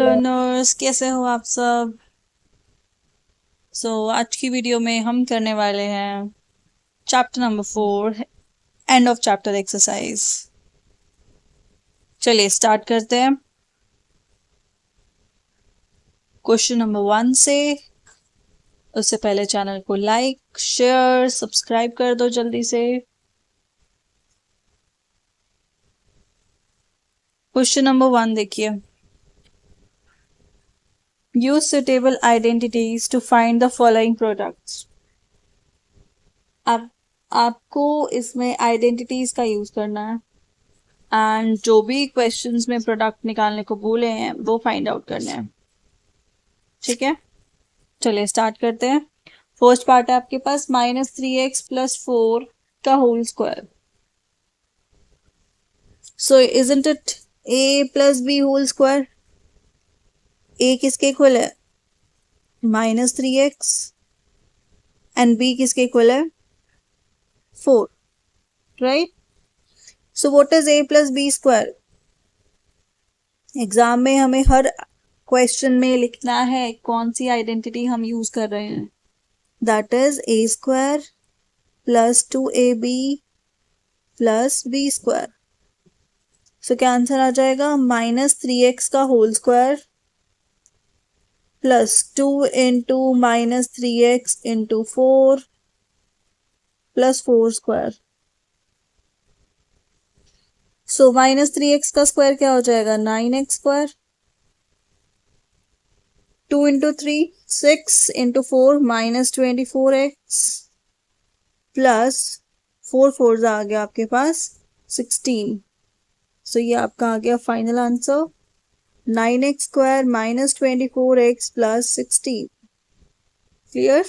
Learners, कैसे हो आप सब। आज की वीडियो में हम करने वाले हैं chapter number 4, end of chapter exercise. चलिए स्टार्ट करते हैं क्वेश्चन नंबर 1 से। उससे पहले चैनल को लाइक, शेयर, सब्सक्राइब कर दो जल्दी से। क्वेश्चन नंबर 1 देखिए, use suitable identities to find the following products. आपको इसमें आइडेंटिटीज का यूज करना है एंड जो भी क्वेश्चंस में प्रोडक्ट निकालने को बोले हैं वो फाइंड आउट करने हैं। ठीक है, चलिए स्टार्ट करते हैं। फर्स्ट पार्ट है आपके पास -3x+4 का whole square. So isn't it a+b whole square. a किसके इक्वल है? -3x एंड b किसके इक्वल है? 4, right. So what is a+b square? Exam में हमें हर क्वेश्चन में लिखना है कौन सी आइडेंटिटी हम यूज कर रहे हैं। That is a² + 2ab + b square. So क्या आंसर आ जाएगा? -3x का होल स्क्वायर +2 × -3x × 4 + 4 स्क्वायर। सो -3x का स्क्वायर क्या हो जाएगा? 9x²। 2 × 3 6 × 4 -24x प्लस 4 4 आ गया आपके पास 16। सो ये आपका आ गया final answer, 9x² -24x + 16। Clear?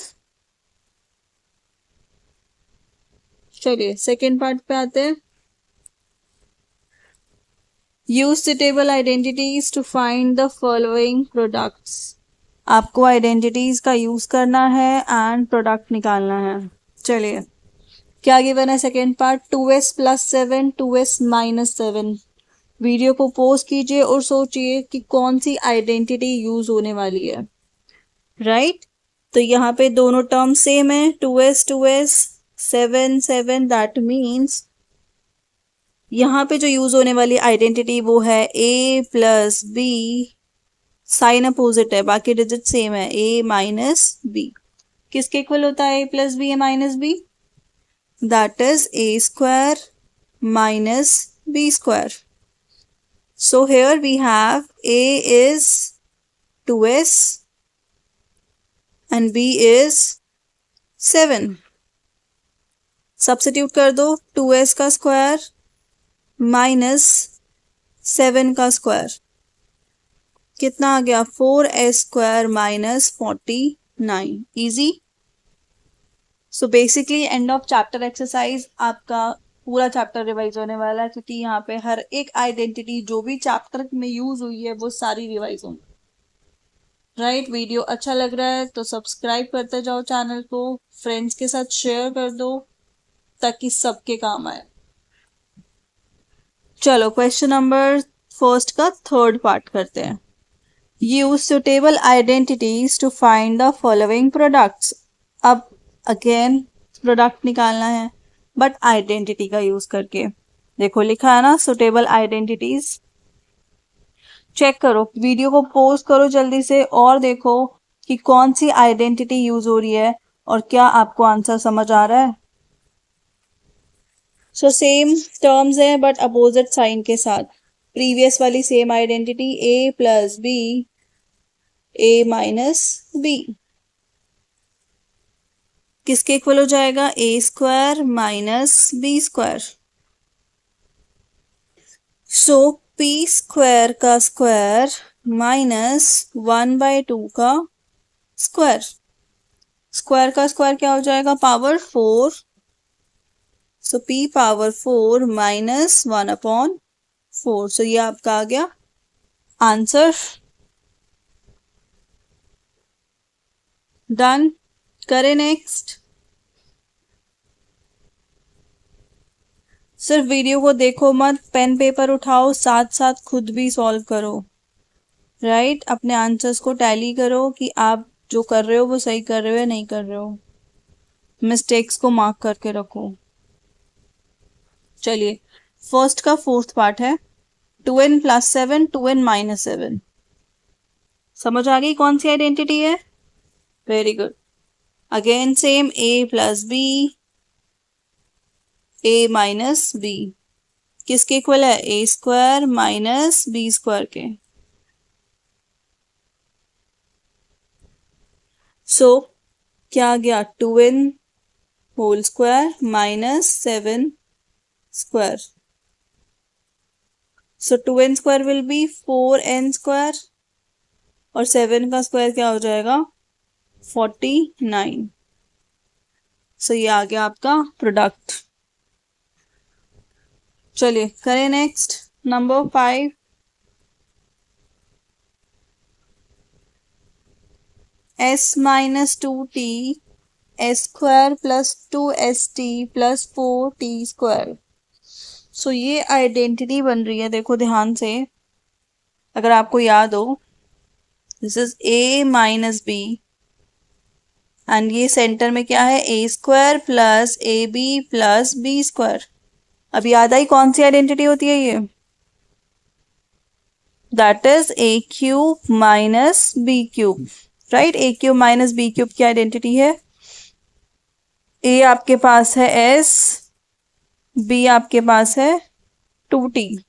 चलिए सेकेंड पार्ट पे आते हैं। Use suitable identities to find the following products. आपको आइडेंटिटीज का यूज करना है एंड प्रोडक्ट निकालना है। चलिए क्या गिवन है second part? 2s + 7 2s - 7। Video को पॉज कीजिए और सोचिए कि कौन सी आइडेंटिटी यूज होने वाली है, राइट। तो यहाँ पे दोनों टर्म सेम है, 2s 2s 7 7। दैट मीन्स यहाँ पे जो यूज होने वाली आइडेंटिटी वो है a + b। साइन अपोजिट है, बाकी डिजिट सेम है, a - b। किसके इक्वल होता है a + b - b? That is a² - b²। So here we have a is 2s and b is 7। Substitute कर दो, 2s का स्क्वायर -7 का स्क्वायर कितना आ गया? 4s² - 49। Easy. So basically end of chapter exercise आपका पूरा चैप्टर रिवाइज होने वाला है, क्योंकि यहाँ पे हर एक आइडेंटिटी जो भी चैप्टर में यूज हुई है वो सारी रिवाइज होंगी, राइट। वीडियो अच्छा लग रहा है तो सब्सक्राइब करते जाओ चैनल को, फ्रेंड्स के साथ शेयर कर दो ताकि सबके काम आए। चलो क्वेश्चन नंबर फर्स्ट का थर्ड पार्ट करते हैं। Use suitable identities to find the following products. अब अगेन प्रोडक्ट निकालना है बट आइडेंटिटी का यूज करके। देखो लिखा है ना सुटेबल आइडेंटिटीज। चेक करो, वीडियो को पॉज करो जल्दी से और देखो कि कौन सी आइडेंटिटी यूज हो रही है और क्या आपको आंसर समझ आ रहा है। सो सेम टर्म्स है बट अपोजिट साइन के साथ। प्रीवियस वाली same identity a + b a - b किसके इक्वल हो जाएगा? a² - b²। सो p² का स्क्वायर -1/2 का स्क्वायर। स्क्वायर का स्क्वायर क्या हो जाएगा? पावर 4। सो p पावर 4 - 1/4। सो ये आपका आ गया आंसर। डन। करें नेक्स्ट। सिर्फ वीडियो को देखो मत, पेन पेपर उठाओ, साथ साथ खुद भी सॉल्व करो। राइट अपने आंसर्स को टैली करो कि आप जो कर रहे हो वो सही कर रहे हो या नहीं कर रहे हो, मिस्टेक्स को मार्क करके रखो। चलिए फर्स्ट का फोर्थ पार्ट है 2n+7 2n-7। समझ आ गई कौन सी आइडेंटिटी है? Very good. Again same a+b a-b किसके इक्वल है? a² - b² के। सो क्या आ गया? 2n² - 7²। So 2n² will be 4n² और 7 का स्क्वायर क्या हो जाएगा? 49। सो ये आ गया आपका प्रोडक्ट। चलिए करें next number 5। s-2t s² + 2st + 4t²। सो ये आइडेंटिटी बन रही है, देखो ध्यान से, अगर आपको याद हो, this is a - b and ये सेंटर में क्या है? a² + ab + b²। अब याद आई कौन सी आइडेंटिटी होती है ये? That is a³ - b³ right. a³ - b³ की आइडेंटिटी है। a आपके पास है s, b आपके पास है 2t।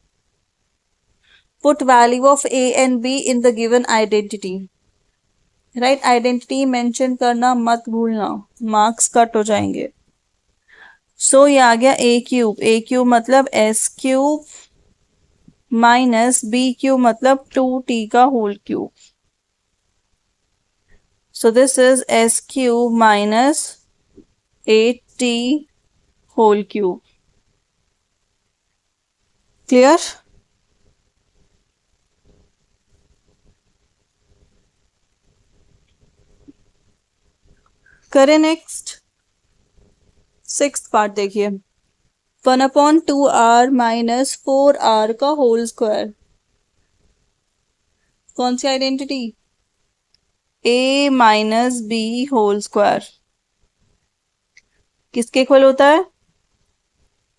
Put value of a and b in the given identity. Right identity mention करना मत भूलना, मार्क्स कट हो जाएंगे। सो ये आ गया a³ मतलब s³ - b³ मतलब 2t का whole cube. So this is s³ - 8t whole cube. Clear? करें नेक्स्ट सिक्स्थ पार्ट। देखिए 1/2r - 4r का होल स्क्वायर। कौन सी identity? a - b whole square किसके इक्वल होता है?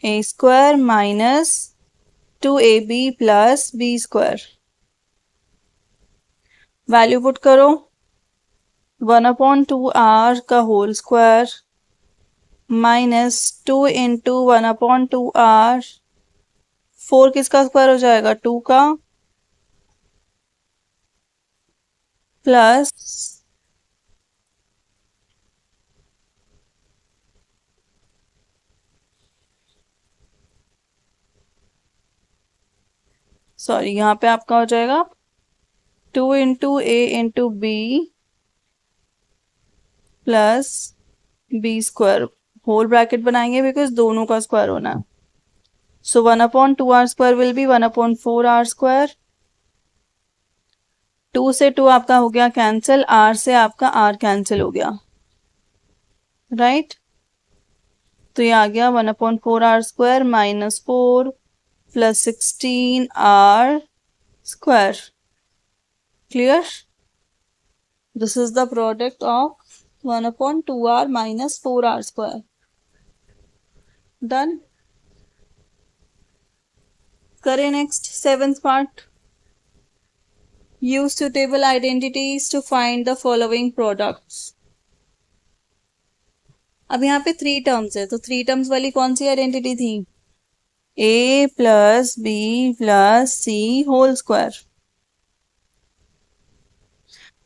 a² - 2ab + b²। Value put करो। 1/2r का होल स्क्वायर -2 × 1/2r। 4 किसका स्क्वायर हो जाएगा? 2 का, प्लस सॉरी यहाँ पे आपका हो जाएगा 2 × a × b plus b²। Whole bracket बनाएंगे बिकॉज दोनों का स्क्वायर होना है। सो 1/2r² विल बी 1/4r²। 2 से 2 आपका हो गया कैंसिल, r से आपका r कैंसिल हो गया, राइट तो ये आ गया 1/4r² - 4 + 16r²। Clear? This is the product of 1/2r - 4r²। Done. करें next seventh part. Use suitable identities to find the following products. अब यहाँ पे 3 टर्म्स है, तो 3 टर्म्स वाली कौन सी आइडेंटिटी थी? a + b + c whole square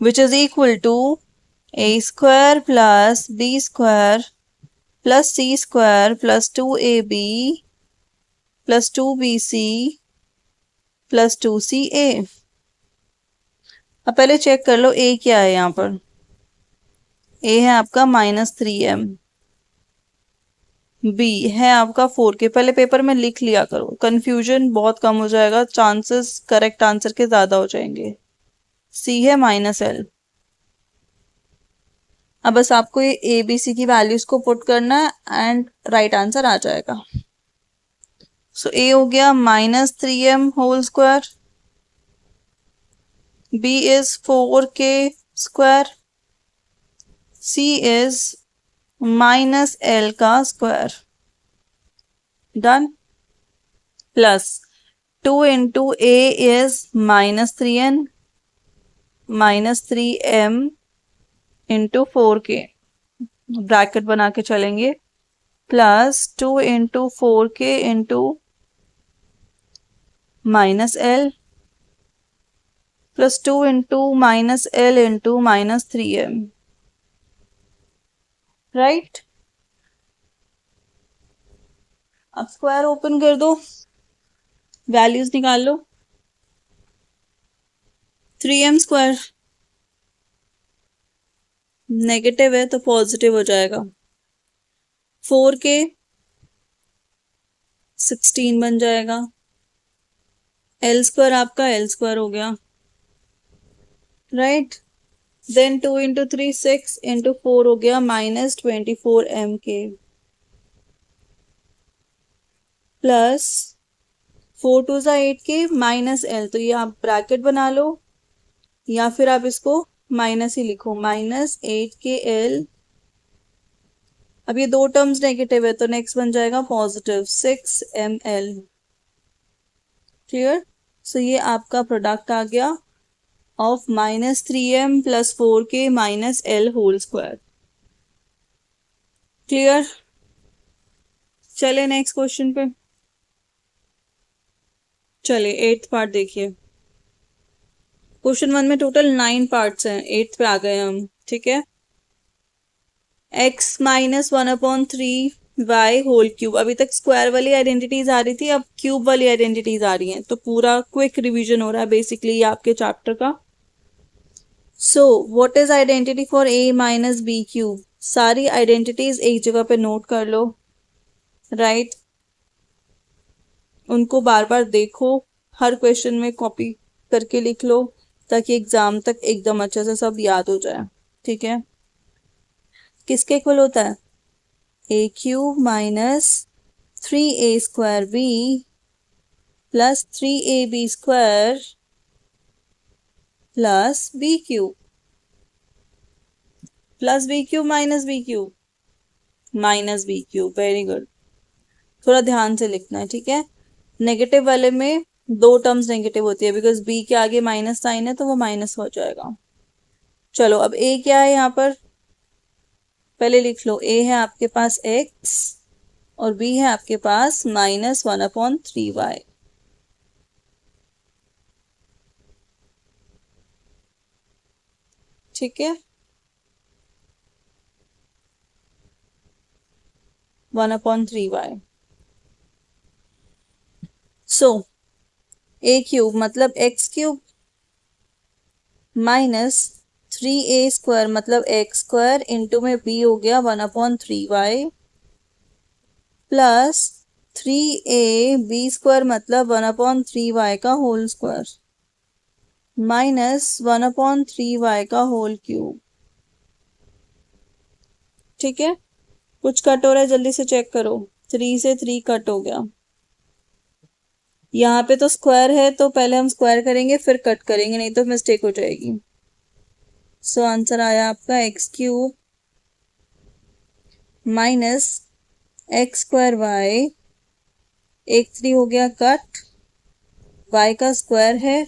which is equal to a² + b² + c² + 2ab + 2bc + 2ca। अब पहले चेक कर लो a क्या है यहाँ पर। a है आपका -3m, b है आपका 4k। पहले पेपर में लिख लिया करो, कंफ्यूजन बहुत कम हो जाएगा, चांसेस करेक्ट आंसर के ज्यादा हो जाएंगे। c है -l। अब बस आपको ये ए बी सी की वैल्यूज को पुट करना है एंड राइट आंसर आ जाएगा। सो ए हो गया -3m whole square, B is 4k square, C is minus L का square, done, plus 2 into A is minus 3n minus 3m into 4k, bracket बना के चलेंगे, plus 2 into 4k into minus L plus 2 into minus L into minus 3m, right. अब square open कर दो, values निकाल लो। 3m square negative है तो positive हो जाएगा, 4k 16 बन जाएगा, L स्क्वायर आपका L स्क्वायर हो गया, राइट। देन 2 into 3 6 into 4 हो गया माइनस 24m प्लस 4 2 ज़ा 8k माइनस L, तो ये आप ब्रैकेट बना लो या फिर आप इसको माइनस ही लिखो, माइनस 8kL। अब ये दो टर्म्स नेगेटिव है तो नेक्स्ट बन जाएगा पॉजिटिव 6mL, क्लियर। सो ये आपका प्रोडक्ट आ गया of minus 3m plus 4k minus L whole square, clear. चले नेक्स्ट क्वेश्चन पे, चले 8th पार्ट देखिए। क्वेश्चन 1 में टोटल 9 पार्ट्स हैं, 8th पे आ गए हम, ठीक है। x minus 1/3 y whole cube, अभी तक स्क्वायर वाली आइडेंटिटीज आ रही थी, अब क्यूब वाली आइडेंटिटीज आ रही हैं, तो पूरा क्विक रिवीजन हो रहा है बेसिकली आपके चैप्टर का। So what is identity for a minus B cube, सारी आइडेंटिटीज एक जगह पे नोट कर लो, राइट। उनको बार बार देखो, हर क्वेश्चन में कॉपी करके लिख लो ताकि एग्जाम तक एकदम अच्छे से सब याद हो जाए, ठीक है। किसके इक्वल होता है, a cube minus 3a square b plus 3ab square plus b cube, plus b cube minus b cube, minus b cube, very good. थोड़ा ध्यान से लिखना है, ठीक है। नेगेटिव वाले में दो टर्म्स नेगेटिव होती है बिकॉज b के आगे माइनस साइन है तो वो माइनस हो जाएगा। चलो अब a क्या है यहाँ पर, पहले लिख लो, a है आपके पास x और b है आपके पास माइनस 1/3y, ठीक है, 1/3y। सो a क्यूब मतलब x cube minus 3a square मतलब x स्क्वायर इंटू में b हो गया 1/3y प्लस 3ab स्क्वायर मतलब 1/3y का होल स्क्वायर माइनस 1/3y का होल क्यूब, ठीक है। कुछ कट हो रहा है, जल्दी से चेक करो, 3 से 3 कट हो गया। यहाँ पे तो स्क्वायर है तो पहले हम स्क्वायर करेंगे फिर कट करेंगे, नहीं तो मिस्टेक हो जाएगी। सो आंसर आया आपका x cube minus x square y, एक 3 हो गया कट, y का स्क्वायर है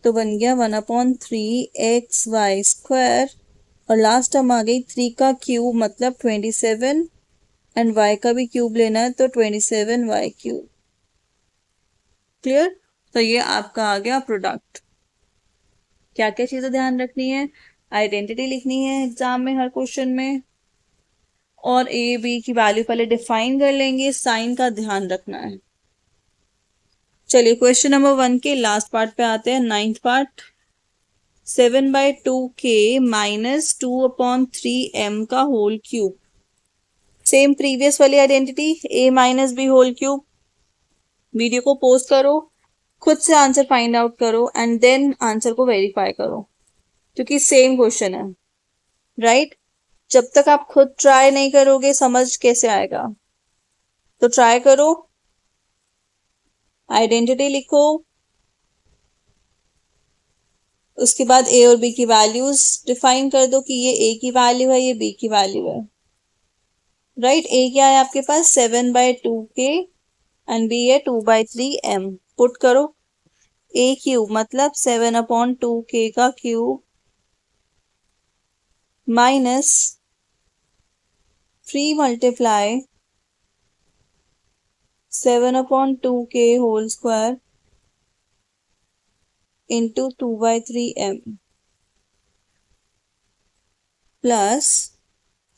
तो बन गया 1/3xy स्क्वायर, और लास्ट टर्म आ गई 3 का क्यूब मतलब 27 एंड y का भी क्यूब लेना है तो 27y क्यूब, क्लियर। तो ये आपका आ गया प्रोडक्ट। क्या क्या चीजें ध्यान रखनी है, आइडेंटिटी लिखनी है एग्जाम में हर क्वेश्चन में, और ए बी की वैल्यू पहले डिफाइन कर लेंगे, साइन का ध्यान रखना है। चलिए क्वेश्चन नंबर 1 के लास्ट पार्ट पे आते हैं, 9th part. 7/2k minus 2/3m का होल क्यूब, सेम प्रीवियस वाली identity a minus B whole cube. Video को पोस्ट करो, खुद से आंसर फाइंड आउट करो एंड देन आंसर को वेरीफाई करो, क्योंकि सेम क्वेश्चन है, राइट। जब तक आप खुद ट्राई नहीं करोगे समझ कैसे आएगा, तो ट्राई करो, आइडेंटिटी लिखो, उसके बाद ए और बी की वैल्यूज डिफाइन कर दो कि ये ए की वैल्यू है, ये बी की वैल्यू है। राइट, ए क्या है आपके पास 7/2k एंड बी है 2/3m। पुट करो, ए क्यूब मतलब 7/2k का cube minus 3 multiply 7/2k whole square into 2/3m plus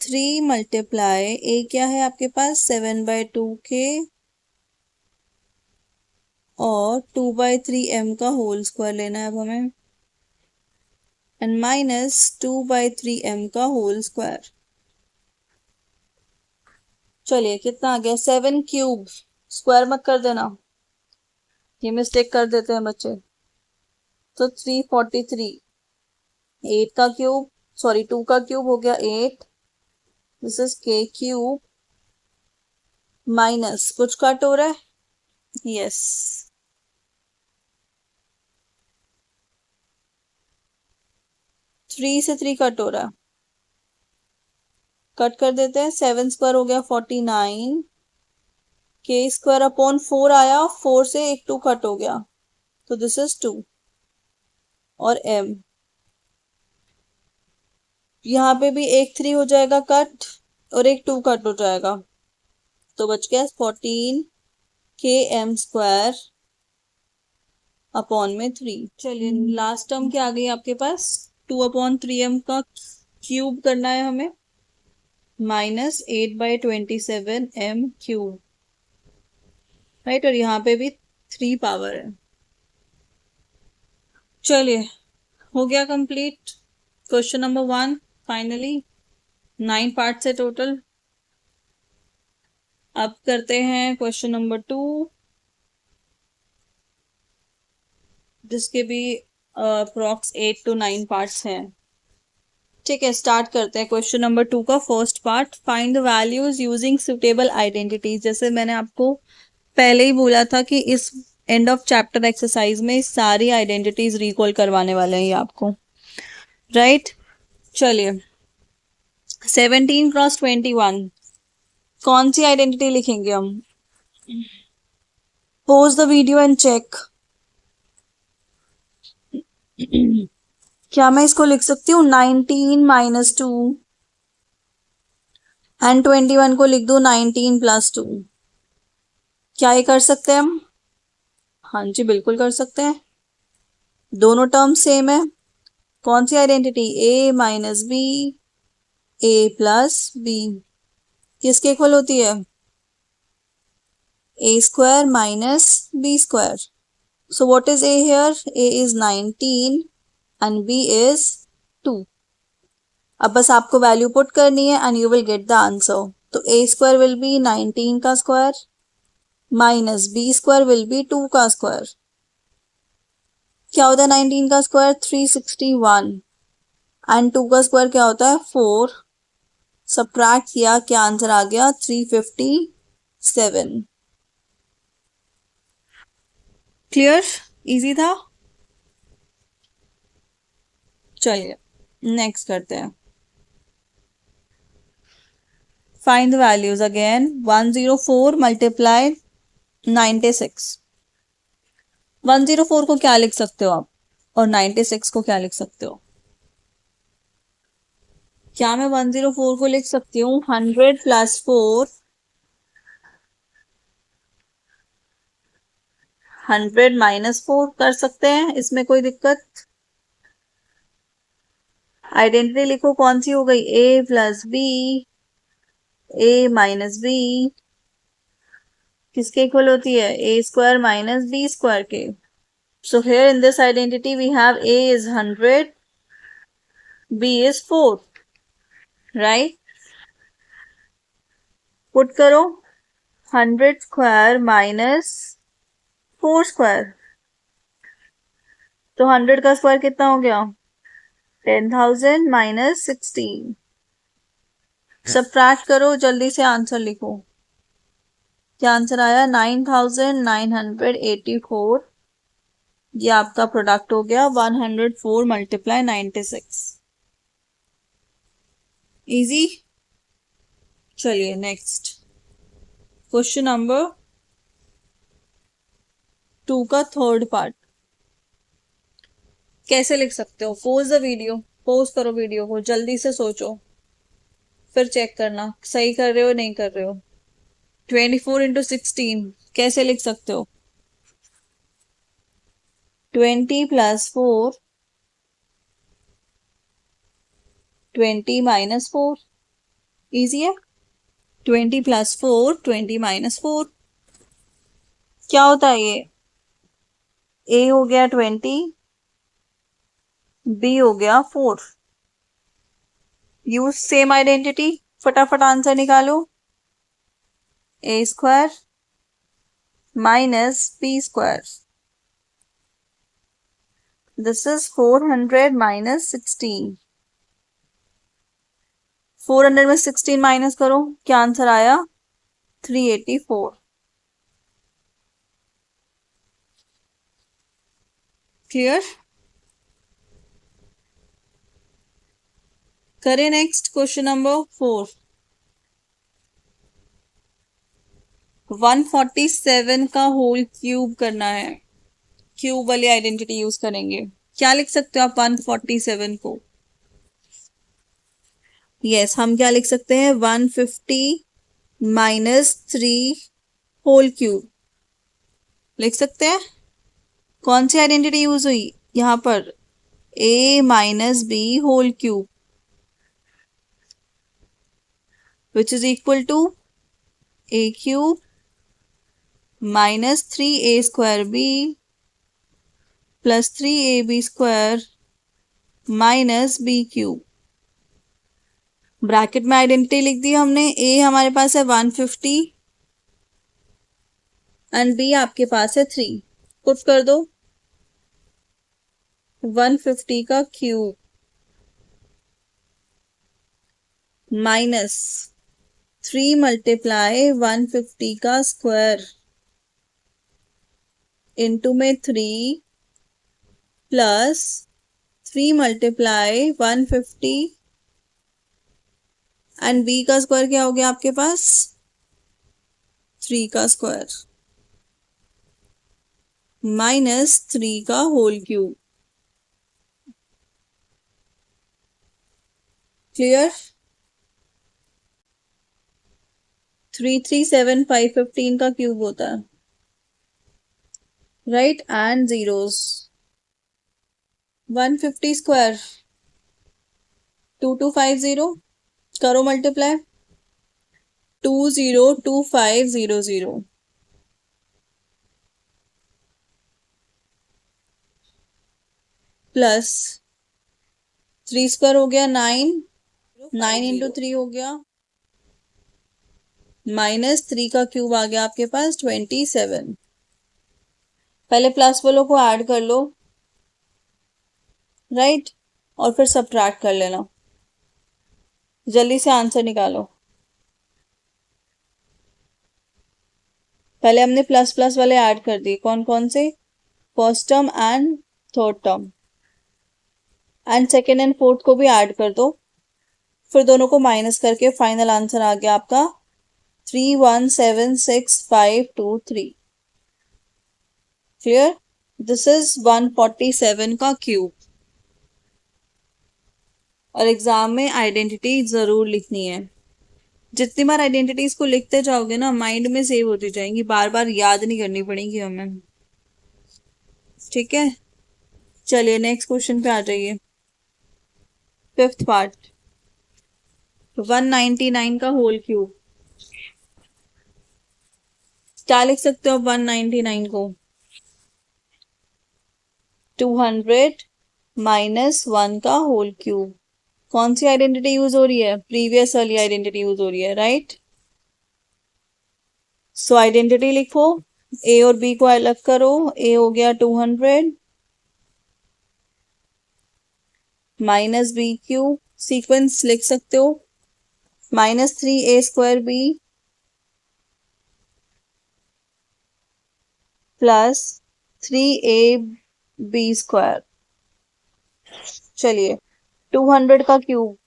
3 multiply a क्या है आपके पास 7/2k और 2/3m का होल स्क्वायर लेना है अब हमें, एंड माइनस 2/3m का होल स्क्वायर। चलिए कितना आ गया 7 क्यूब, स्क्वायर मत कर देना, ये मिस्टेक कर देते हैं बच्चे। तो 343, 8 का क्यूब सॉरी 2 का क्यूब हो गया 8, this is k cube minus कुछ कट हो रहा है, यस 3 से 3 कट हो रहा है, कट कर देते हैं। 7 स्क्वायर हो गया 49, k स्क्वायर अपॉन 4 आया, 4 से एक 2 कट हो गया, तो दिस इज 2 और m यहाँ पे भी एक 3 हो जाएगा कट और एक 2 कट हो जाएगा, तो बच गया 14 km स्क्वायर अपॉन में 3। चलिए लास्ट टर्म क्या आ गई आपके पास 2/3m का क्यूब करना है हमें, माइनस 8/27m क्यूब। राइट, और यहाँ पे भी 3 पावर है। चलिए हो गया complete question number 1 finally, 9 part से टोटल। अब करते हैं क्वेश्चन नंबर 2 जिसके भी अप्रॉक्स 8 to 9 पार्ट्स हैं। ठीक है, स्टार्ट करते हैं क्वेश्चन नंबर 2 का first part, find the values using suitable identities. जैसे मैंने आपको पहले ही बोला था कि इस एंड ऑफ चैप्टर एक्सरसाइज में सारी आइडेंटिटीज रिकॉल करवाने वाले हैं ये आपको। राइट, चलिए 17 × 21 कौन सी आइडेंटिटी लिखेंगे हम? Pause the video and check. क्या मैं इसको लिख सकती हूँ 19 - 2 एंड 21 को लिख दो 19 + 2? क्या ये कर सकते हैं हम? हाँ जी बिल्कुल कर सकते हैं, दोनों टर्म सेम है। कौन सी identity? a - b a + b किसके इक्वल होती है? a² - b²। So what is a here? a is 19 and b is 2। अब बस आपको वैल्यू पुट करनी है and you will get the answer. तो a² विल बी 19 का square minus b² will be 2 का स्क्वायर। क्या होता है 19 का स्क्वायर? 361 एंड 2 का स्क्वायर क्या होता है? 4। सबट्रैक्ट किया, क्या आंसर आ गया? 357। क्लियर? इजी था। चलिए नेक्स्ट करते हैं, find the values again. 104 multiply 96। 104 को क्या लिख सकते हो आप और 96 को क्या लिख सकते हो? क्या मैं 104 को लिख सकती हूँ 100 + 4, 100 - 4 कर सकते हैं, इसमें कोई दिक्कत? आइडेंटिटी लिखो, कौन सी हो गई? a + b a - b किसके इक्वल होती है? a² - b² के। So here in this identity we have a is 100, b is 4, right? Put करो 100² - 4²। तो 100 का स्क्वायर कितना हो गया? 10,000 - 16। सबट्रैक्ट करो, जल्दी से आंसर लिखो। क्या आंसर आया? 9,984 ये आपका प्रोडक्ट हो गया 104 मल्टीप्लाई 96। इजी। चलिए नेक्स्ट क्वेश्चन नंबर 2 का थर्ड पार्ट। कैसे लिख सकते हो? पोज द वीडियो, पोज करो वीडियो को, जल्दी से सोचो, फिर चेक करना सही कर रहे हो नहीं कर रहे हो। 24 into 16 कैसे लिख सकते हो? 20 + 4, 20 - 4। इजी है। 20 + 4, 20 - 4। क्या होता है ये? ए हो गया 20, बी हो गया 4। यूज सेम आइडेंटिटी, फटाफट आंसर निकालो। A² - B²। This is 400 - 16। 400 में 16 माइनस करो, क्या आंसर आया? 384। क्लियर? करें नेक्स्ट क्वेश्चन नंबर 4। 147 का होल क्यूब करना है। क्यूब वाली आइडेंटिटी यूज करेंगे। क्या लिख सकते हो आप 147 को? यस, हम क्या लिख सकते हैं? 150 - 3 होल क्यूब लिख सकते हैं। कौन सी आइडेंटिटी यूज हुई यहाँ पर? a - b whole cube which is equal to a³ -3a² b + 3ab² -b³ bracket में आइडेंटिटी लिख दी हमने। a हमारे पास है 150 एंड b आपके पास है 3। पुट कर दो। 150 का क्यूब -3 मल्टीप्लाई 150 का स्क्वायर इंटू में 3 प्लस 3 मल्टीप्लाई 150 एंड b का स्क्वायर क्या हो गया आपके पास? 3 का स्क्वायर -3 का होल क्यूब। क्लियर? 337 515 का क्यूब होता है, राइट? And zeros. 150 स्क्वायर 2250 करो मल्टीप्लाई। 202500 प्लस 3 स्क्वायर हो गया 9, 9 इंटू 3 हो गया -3 का क्यूब आ गया आपके पास 27। पहले प्लस वालों को ऐड कर लो, राइट? और फिर सब्ट्रैक्ट कर लेना। जल्दी से आंसर निकालो। पहले हमने प्लस प्लस वाले ऐड कर दिए। कौन कौन से? First term and third term, and second and fourth को भी ऐड कर दो। फिर दोनों को माइनस करके फाइनल आंसर आ गया आपका 3176,523। क्लियर? दिस इज 147 का क्यूब। और एग्जाम में आइडेंटिटी जरूर लिखनी है। जितनी बार आइडेंटिटीज को लिखते जाओगे ना, माइंड में सेव होती जाएंगी, बार बार याद नहीं करनी पड़ेगी हमें। ठीक है, चलिए नेक्स्ट क्वेश्चन पे आ जाइए। फिफ्थ पार्ट, 199 का होल क्यूब। क्या लिख सकते हो 199 को? 200 - 1 का होल क्यूब। कौन सी आइडेंटिटी यूज हो रही है? प्रीवियस वाली आइडेंटिटी यूज हो रही है, राइट? सो आइडेंटिटी लिखो, ए और बी को अलग करो। ए हो गया 200 - b³ सीक्वेंस लिख सकते हो, -3a² b + 3a² B square. चलिए 200 का cube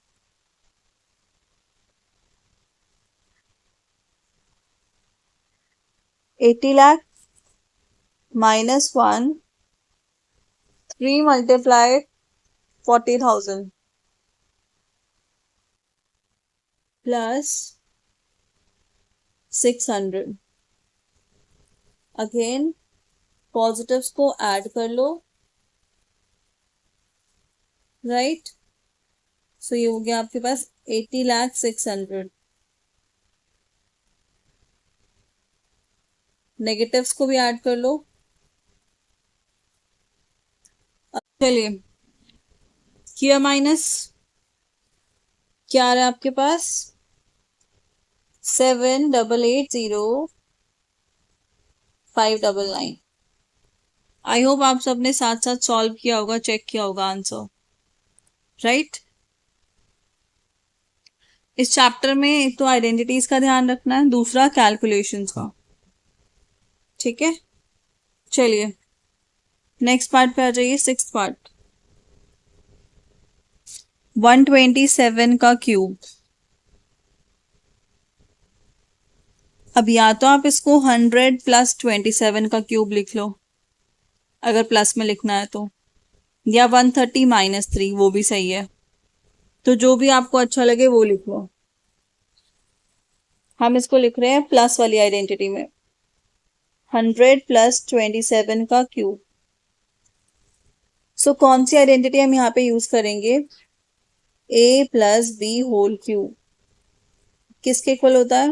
80 lakh -1 3 multiplied 40,000 plus 600। Again positives को ऐड कर लो, राइट। सो ये हो गया आपके पास 80 लाख 600। नेगेटिव्स को भी ऐड कर लो। चलिए किया माइनस, क्या आ रहा है आपके पास 7880599। आई होप आप सबने साथ साथ सॉल्व किया होगा, चेक किया होगा आंसर, राइट। इस चैप्टर में एक तो आइडेंटिटीज का ध्यान रखना है, दूसरा कैलकुलेशंस का, ठीक है। चलिए नेक्स्ट पार्ट पे आ जाइए, सिक्स्थ पार्ट। 127 का क्यूब। अब या तो आप इसको 100 + 27 का क्यूब लिख लो अगर प्लस में लिखना है तो, या 130 - 3 वो भी सही है। तो जो भी आपको अच्छा लगे वो लिख लो। हम इसको लिख रहे हैं प्लस वाली आइडेंटिटी में, 100 + 27 का क्यूब। सो कौन सी आइडेंटिटी हम यहाँ पे यूज करेंगे, a + b होल क्यूब। किसके इक्वल होता है,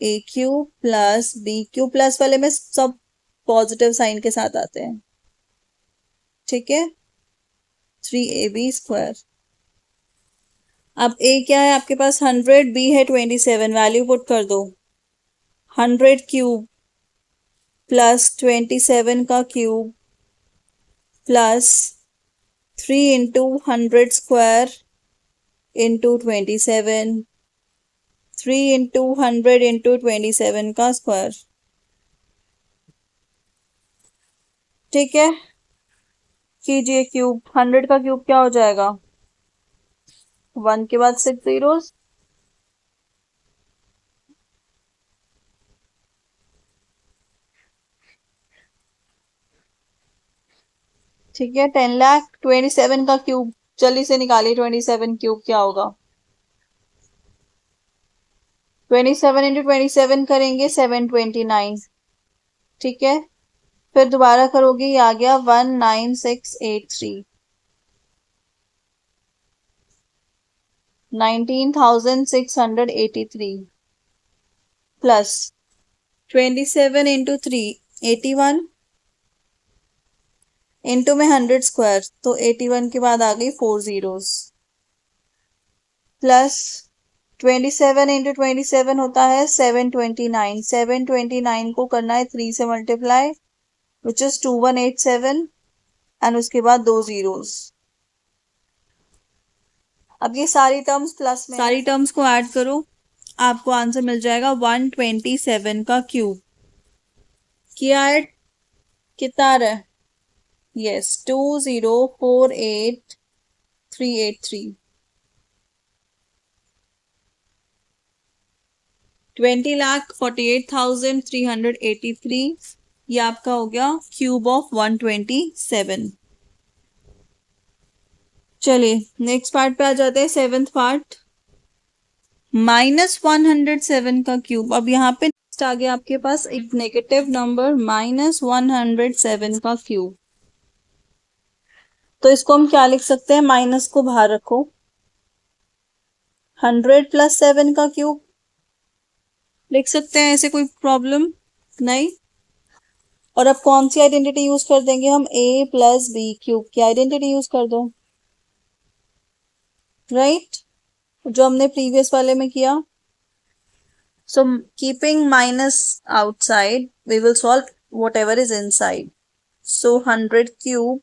a cube + b cube. Plus वाले में सब पॉजिटिव साइन के साथ आते हैं, ठीक है। 3ab²। अब a क्या है आपके पास 100, b है 27, वैल्यू पुट कर दो। 100 क्यूब + 27 का क्यूब प्लस 3 × 100² × 27, 3 × 100 × 27 का स्क्वायर, ठीक है। कीजिए क्यूब, 100 का क्यूब क्या हो जाएगा, 1 के बाद 6 zeros, ठीक है। 10 लाख। 27 का क्यूब जल्दी से निकालिए, 27 क्यूब क्या होगा, 27 × 27 करेंगे 729, ठीक है। फिर दोबारा करोगे, ये आ गया 19683, 19,683 प्लस 27 × 3 81 इंटू में 100² तो 81 के बाद आ गई 4 zeros, प्लस 27 × 27 होता है 729, 729 को करना है 3 से मल्टीप्लाई, विच इज 2187 एंड उसके बाद 2 zeros। अब ये सारी टर्म्स प्लस में, सारी टर्म्स को ऐड करो, आपको आंसर मिल जाएगा 127 का क्यूब। किया ऐड, कितना आ रहा है, यस 2048383, 20,48,383, ये आपका हो गया क्यूब ऑफ 127। चलिए नेक्स्ट पार्ट पे आ जाते हैं, सेवेंथ पार्ट। -107 का क्यूब। अब यहाँ पे नेक्स्ट आ गया आपके पास एक नेगेटिव नंबर -107 का क्यूब। तो इसको हम क्या लिख सकते हैं, माइनस को बाहर रखो, 100 + 7 का क्यूब लिख सकते हैं, ऐसे कोई प्रॉब्लम नहीं। और अब कौन सी आइडेंटिटी यूज कर देंगे हम, a + b क्यूब की आइडेंटिटी यूज कर दो, राइट, जो हमने प्रीवियस वाले में किया। So keeping minus outside we will solve whatever is inside. So 100 cube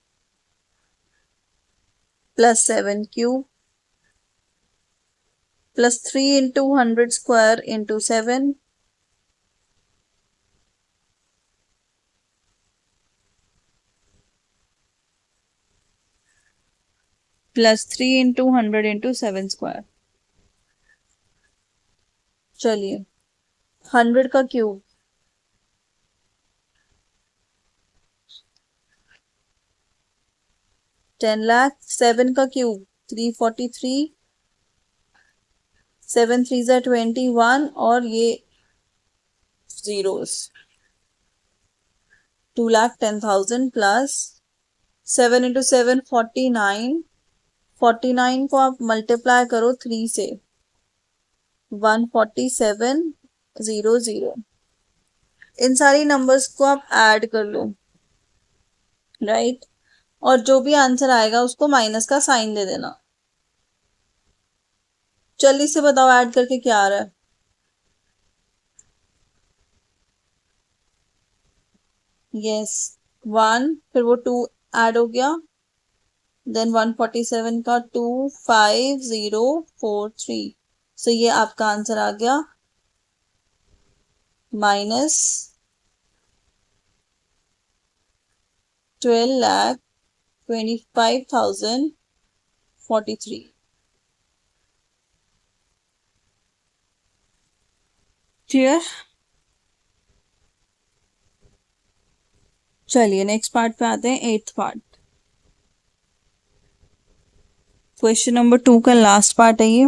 + 7 cube plus 3 × 100² × 7 plus 3 into 100 into 7 square. चलिए 100 का क्यूब, 10 लाख। 7 का क्यूब 343, 7 3 ज़ा 21 और ये जीरोस 2,10,000 प्लस 7 इंटू 7 49, 49 को आप मल्टीप्लाई करो 3 से 147,000। इन सारी नंबर्स को आप ऐड कर लो, राइट। और जो भी आंसर आएगा उसको माइनस का साइन दे देना। जल्दी से बताओ ऐड करके क्या आ रहा है। यस 1, फिर वो 2 ऐड हो गया, देन 147 का 25043। सो ये आपका आंसर आ गया माइनस 12,25,043। क्लियर। चलिए नेक्स्ट पार्ट पे आते हैं, 8th पार्ट। क्वेश्चन नंबर 2 का लास्ट पार्ट है ये।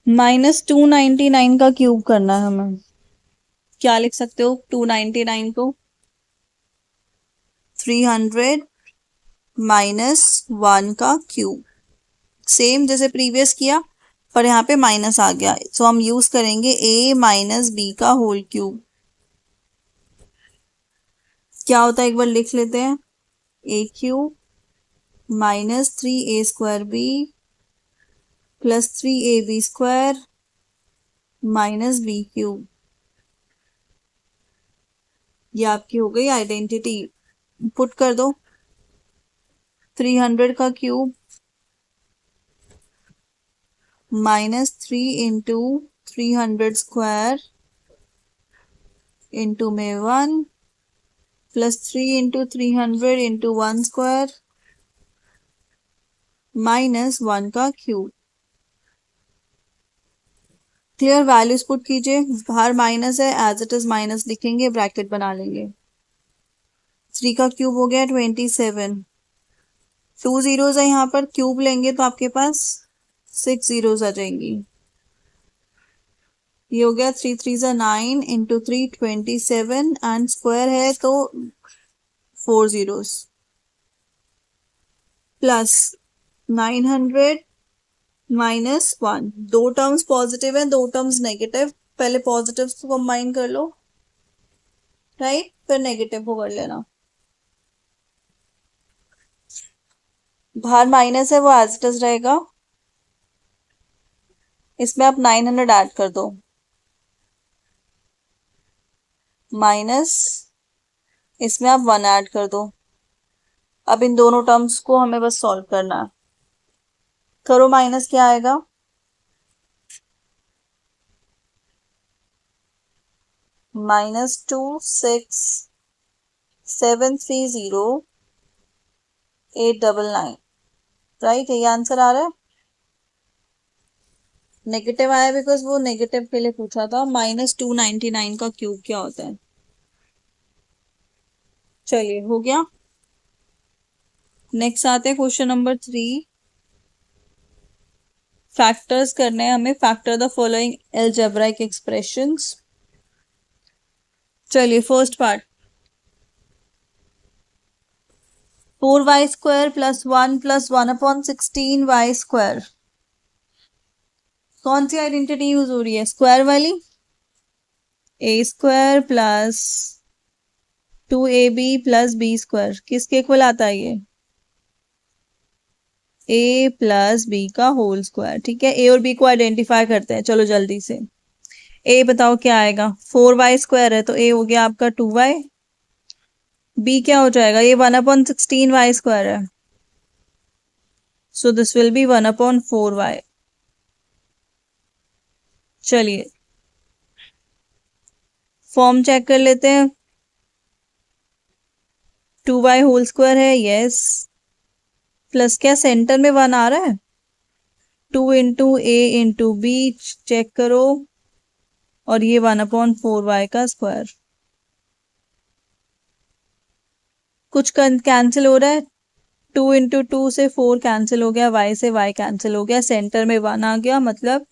-299 का क्यूब करना है हमें। क्या लिख सकते हो 299 को? 300 माइनस 1 का क्यूब, सेम जैसे प्रीवियस किया पर यहाँ पे माइनस आ गया, सो हम यूज करेंगे a माइनस बी का होल क्यूब। क्या होता है एक बार लिख लेते हैं, a cube minus 3a² b plus 3ab² minus b cube. ये आपकी हो गई आइडेंटिटी। पुट कर दो 300 का क्यूब माइनस 3 इंटू 300² इंटू में 1 प्लस 3 इंटू 300 इंटू 1² माइनस 1 का क्यूब। क्लियर। वैल्यूज पुट कीजिए, बाहर माइनस है, एज इट इज माइनस लिखेंगे, ब्रैकेट बना लेंगे। 3 का क्यूब हो गया 27, 2 जीरोज है यहाँ पर, क्यूब लेंगे तो आपके पास 6 जीरोज आ जाएंगी। ये हो गया 3 3 ज़ा 9 इंटू 3 27 एंड स्क्वायर है तो 4 जीरोज प्लस 900 माइनस 1। दो टर्म्स पॉजिटिव है, दो टर्म्स नेगेटिव, पहले पॉजिटिव को कंबाइन कर लो, राइट, फिर नेगेटिव को कर लेना। बाहर माइनस है वो एज इट इज रहेगा, इसमें आप 900 ऐड कर दो माइनस इसमें आप 1 ऐड कर दो। अब इन दोनों टर्म्स को हमें बस सॉल्व करना है। करो माइनस, क्या आएगा, -26730,899, राइट। ये आंसर आ रहा है। नेगेटिव आया बिकॉज वो नेगेटिव के लिए पूछा था। -299 का क्यूब क्या होता है। चलिए हो गया। नेक्स्ट आते हैं क्वेश्चन नंबर 3। फैक्टर्स करने हैं हमें, factor the following algebraic expressions. चलिए first part, 4y² plus 1 plus 1/16y²। कौन सी आइडेंटिटी यूज हो रही है, स्क्वायर वाली। a² plus 2ab plus b², किसके इक्वल आता है ये, a प्लस बी का होल स्क्वायर। ठीक है, ए और बी को आइडेंटिफाई करते हैं, चलो जल्दी से। a बताओ क्या आएगा, 4y² है तो a हो गया आपका 2y। b क्या हो जाएगा, ये 1/16y² है, so this will be 1/4y। चलिए फॉर्म चेक कर लेते हैं। 2y होल स्क्वायर है, यस, प्लस क्या सेंटर में 1 आ रहा है, 2 × a × b, चेक करो, और ये 1/4y का स्क्वायर। कुछ कैंसिल हो रहा है, 2 × 2 से 4 कैंसिल हो गया, y से y कैंसिल हो गया, सेंटर में 1 आ गया, मतलब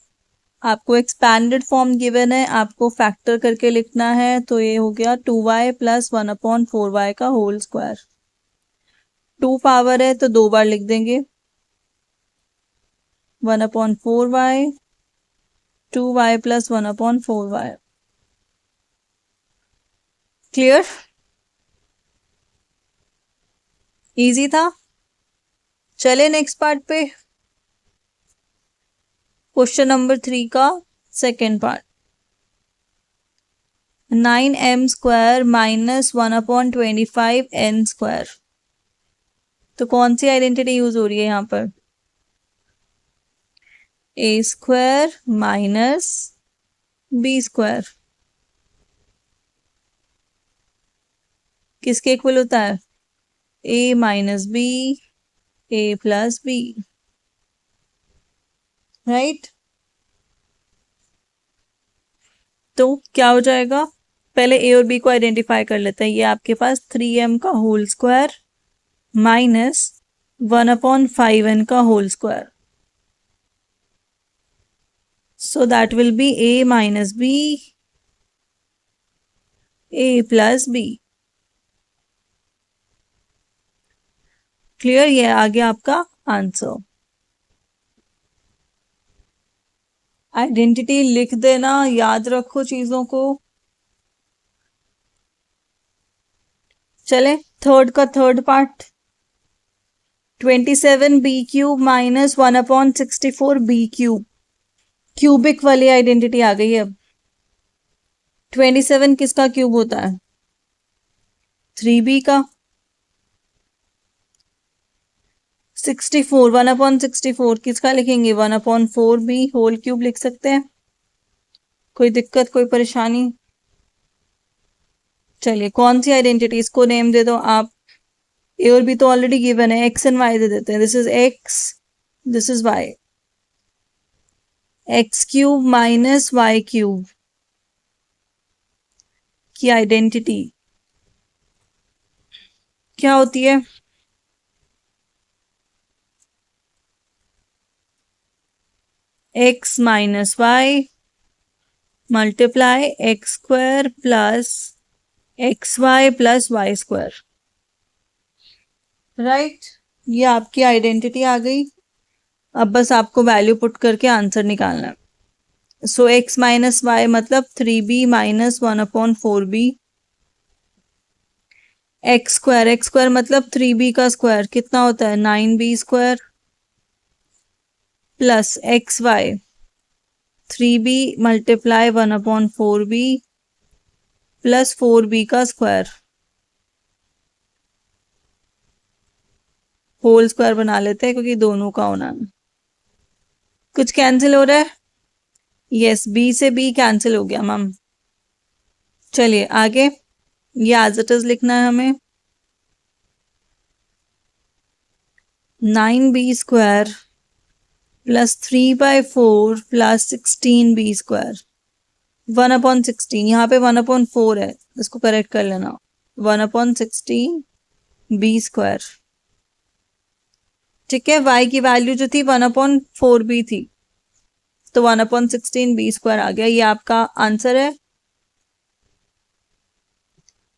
आपको एक्सपैंडेड फॉर्म गिवन है, आपको फैक्टर करके लिखना है, तो ये हो गया 2y + 1/4y का होल स्क्वायर। 2 पावर है तो 2 बार लिख देंगे, 1/4y, 2y + 1/4y। Clear? Easy था। चले नेक्स्ट पार्ट पे, क्वेश्चन नंबर 3 का सेकेंड पार्ट। 9m² - 1/25n²। तो कौन सी आइडेंटिटी यूज हो रही है यहाँ पर, a² - b²। किसके इक्वल होता है, a - b, a + b, right. तो क्या हो जाएगा, पहले a और b को आइडेंटिफाई कर लेते हैं। ये आपके पास 3m का होल स्क्वायर माइनस 1/5n का whole square, so that will be a - b, a + b। Clear? ये आ गया आपका आंसर। आइडेंटिटी लिख देना, याद रखो चीजों को। चले थर्ड का third part. 27b³ - 1/64b³। Cubic वाली आइडेंटिटी आ गई है। अब 27 किसका क्यूब होता है, 3b का। 64 1/64 किसका लिखेंगे, 1/4b होल क्यूब लिख सकते हैं। कोई दिक्कत, कोई परेशानी? चलिए कौन सी आइडेंटिटीज को नेम दे दो आप। ए और बी तो ऑलरेडी गिवन है, एक्स एंड वाई दे देते हैं। This is x, this is y. x³ - y³ की आइडेंटिटी क्या होती है, x - y × x² + xy + y²। Right, ये आपकी आइडेंटिटी आ गई। अब बस आपको वैल्यू पुट करके आंसर निकालना है। सो x - y मतलब 3b - 1/4b, x² मतलब 3b का स्क्वायर कितना होता है, 9b² plus xy 3b × 1/4b plus 4b का स्क्वायर, होल स्क्वायर बना लेते हैं क्योंकि दोनों का होना है। कुछ कैंसिल हो रहा है, यस, b से b कैंसिल हो गया मैम। चलिए आगे, ये एज इट इज लिखना है हमें। 9b² + 3/4 + 16b²। 1/16, यहाँ पे 1/4 है, इसको करेक्ट कर लेना, 1/16b²। ठीक है, y की वैल्यू जो थी 1/4b थी, तो 1/16b² आ गया। ये आपका आंसर है।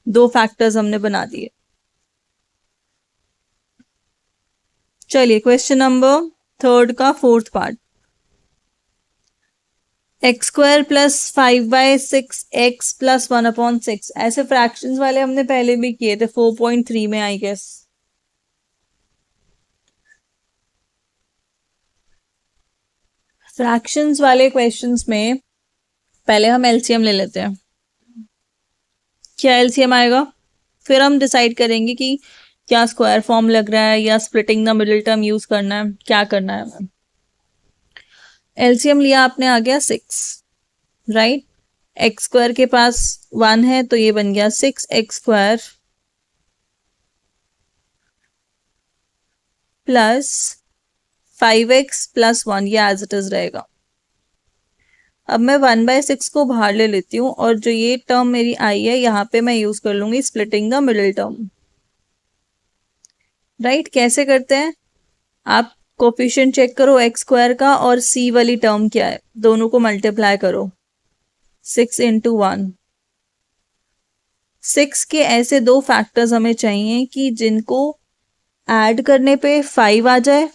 2 फैक्टर्स हमने बना दिए। चलिए क्वेश्चन नंबर थर्ड का फोर्थ पार्ट। x² + 5/6x + 1/6। ऐसे फ्रैक्शंस वाले हमने पहले भी किए थे 4.3 में, आई गेस। फ्रैक्शंस वाले क्वेश्चंस में पहले हम एलसीएम ले लेते हैं। क्या एलसीएम आएगा, फिर हम डिसाइड करेंगे कि क्या स्क्वायर फॉर्म लग रहा है या splitting the middle term use करना है, क्या करना है हमें। एलसीएम लिया आपने, आ गया 6, राइट। x² के पास 1 है तो ये बन गया 6x² प्लस 5x प्लस 1, ये एज इट इज रहेगा। अब मैं 1/6 को बाहर ले लेती हूँ और जो ये टर्म मेरी आई है यहाँ पे मैं यूज कर लूंगी splitting the middle term. Right, कैसे करते हैं? आप कोफिशिएंट चेक करो एक्स स्क्वायर का और सी वाली टर्म क्या है, दोनों को मल्टीप्लाई करो 6 इंटू 1। 6 के ऐसे दो फैक्टर्स हमें चाहिए कि जिनको ऐड करने पे 5 आ जाए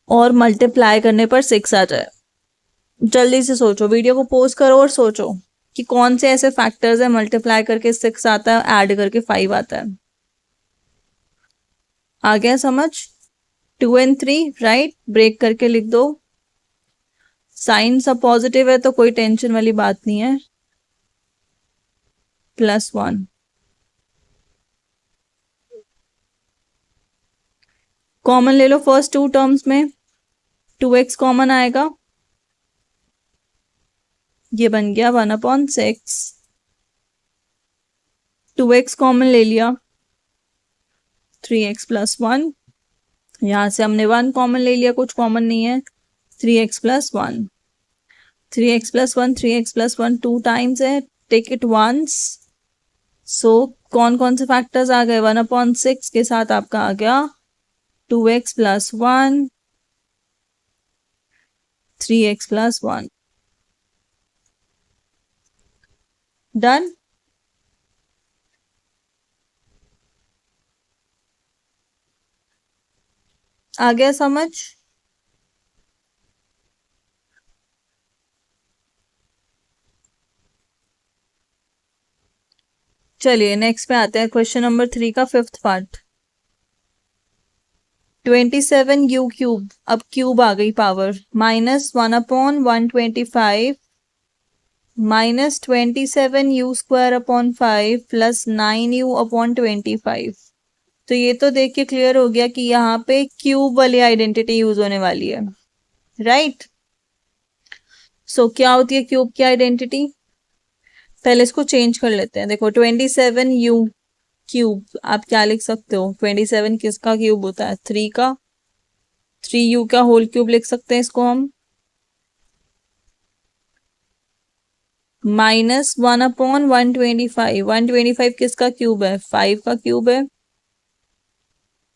और मल्टीप्लाई करने पर 6 आ जाए। जल्दी से सोचो, वीडियो को पॉज करो और सोचो कि कौन से ऐसे फैक्टर्स है मल्टीप्लाई करके 6 आता है, ऐड करके 5 आता है। आ गया समझ? 2 and 3, राइट, ब्रेक करके लिख दो। साइन सब पॉजिटिव है तो कोई टेंशन वाली बात नहीं है। +1 कॉमन ले लो फर्स्ट टू टर्म्स में, 2x कॉमन आएगा, ये बन गया 1/6। 2x कॉमन ले लिया, 3x + 1, यहां से हमने 1 कॉमन ले लिया, कुछ कॉमन नहीं है, 3x + 1। 3x + 1, 3x + 1 2 टाइम्स है, टेक इट वंस। सो कौन कौन से फैक्टर्स आ गए? 1/6 के साथ आपका आ गया 2x + 1, 3x + 1। डन। आ गया समझ? चलिए नेक्स्ट पे आते हैं, क्वेश्चन नंबर 3 का 5th पार्ट। 27u³ अब क्यूब आ गई पावर, -1/125 -27u² 5 + 9u/25। तो ये तो देख के क्लियर हो गया कि यहाँ पे क्यूब वाली आइडेंटिटी यूज होने वाली है, राइट। सो क्या होती है क्यूब की आइडेंटिटी? पहले इसको चेंज कर लेते हैं। देखो 27u³ आप क्या लिख सकते हो? 27 किसका क्यूब होता है? 3 का। 3u का होल क्यूब लिख सकते हैं इसको हम। -1/125, 125 किसका क्यूब है? 5 का क्यूब है,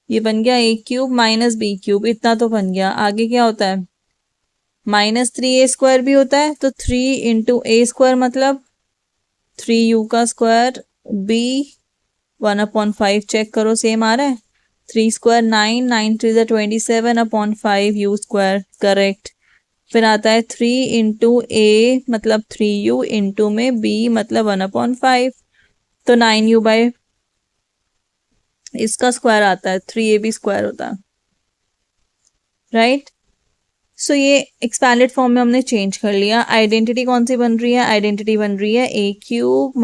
ये बन गया a³ - b³, इतना तो बन गया। आगे क्या होता है? -3a² भी होता है, तो 3 × a² मतलब 3u का स्क्वायर, b 1/5 चेक करो सेम आ रहा है। 3² 9, 9 3 27/5u², करेक्ट। फिर आता है 3 × a मतलब 3u, इंटू में b मतलब 1/5, तो 9u/ इसका स्क्वायर आता है, 3ab² होता है, राइट। सो ये एक्सपैंडेड फॉर्म में हमने चेंज कर लिया। आइडेंटिटी कौन सी बन रही है? आइडेंटिटी बन रही है a³ -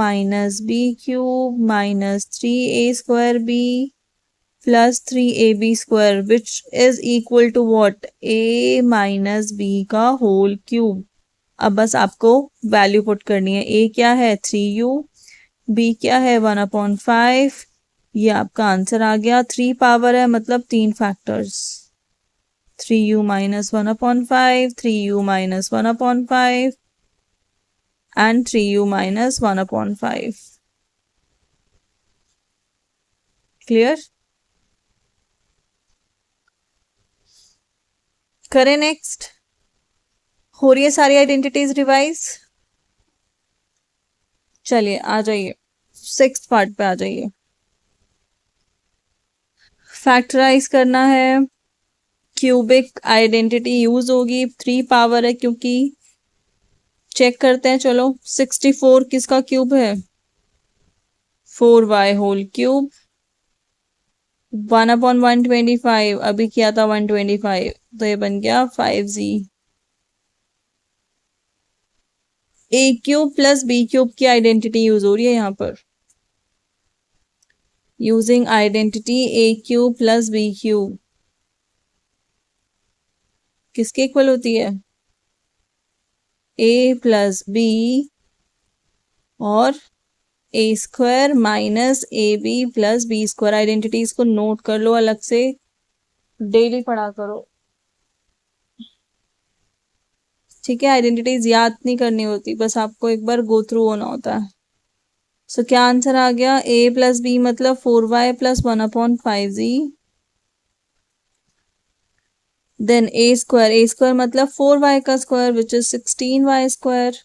b³ - 3a² b + 3ab² which is equal to what? a - b का होल क्यूब। अब बस आपको वैल्यू पुट करनी है। a क्या है? 3u, b क्या है? 1/5। ये आपका आंसर आ गया। 3 पावर है मतलब 3 factors, 3u - 1/5, 3u - 1/5 and 3u - 1/5। Clear? करें नेक्स्ट। हो रही है सारी आइडेंटिटीज रिवाइज। चलिए आ जाइए 6th पार्ट पे आ जाइए। फैक्टराइज करना है, क्यूबिक आइडेंटिटी यूज होगी, 3 पावर है क्योंकि। चेक करते हैं चलो। 64 किसका क्यूब है? 4y whole cube. 1/125 अभी किया था 125, तो ये बन गया 5z। a³ + b³ की आइडेंटिटी यूज हो रही है यहाँ पर। यूजिंग आइडेंटिटी a³ + b³ किसके इक्वल होती है? a + b और a² - ab + b²। आइडेंटिटीज को नोट कर लो अलग से। डेली पढ़ा करो, ठीक है। आइडेंटिटीज याद नहीं करनी होती, बस आपको एक बार गो थ्रू होना होता है। सो क्या आंसर आ गया? ए प्लस बी मतलब 4y प्लस 1/5z, देन ए स्क्वायर मतलब 4y का square which is 16y square,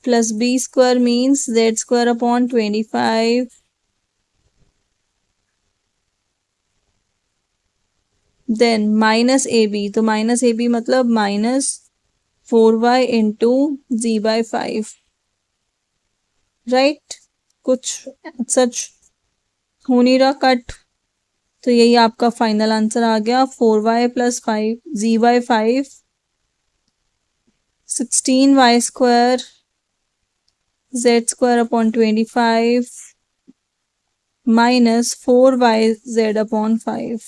plus B square means z square upon 25, then minus A B, तो माइनस ए बी मतलब minus 4y into z/5, right. कुछ सच हो नहीं रहा कट, तो यही आपका फाइनल आंसर आ गया। 4y plus 5 z/5, 16y square z square upon 25 minus 4y z/5।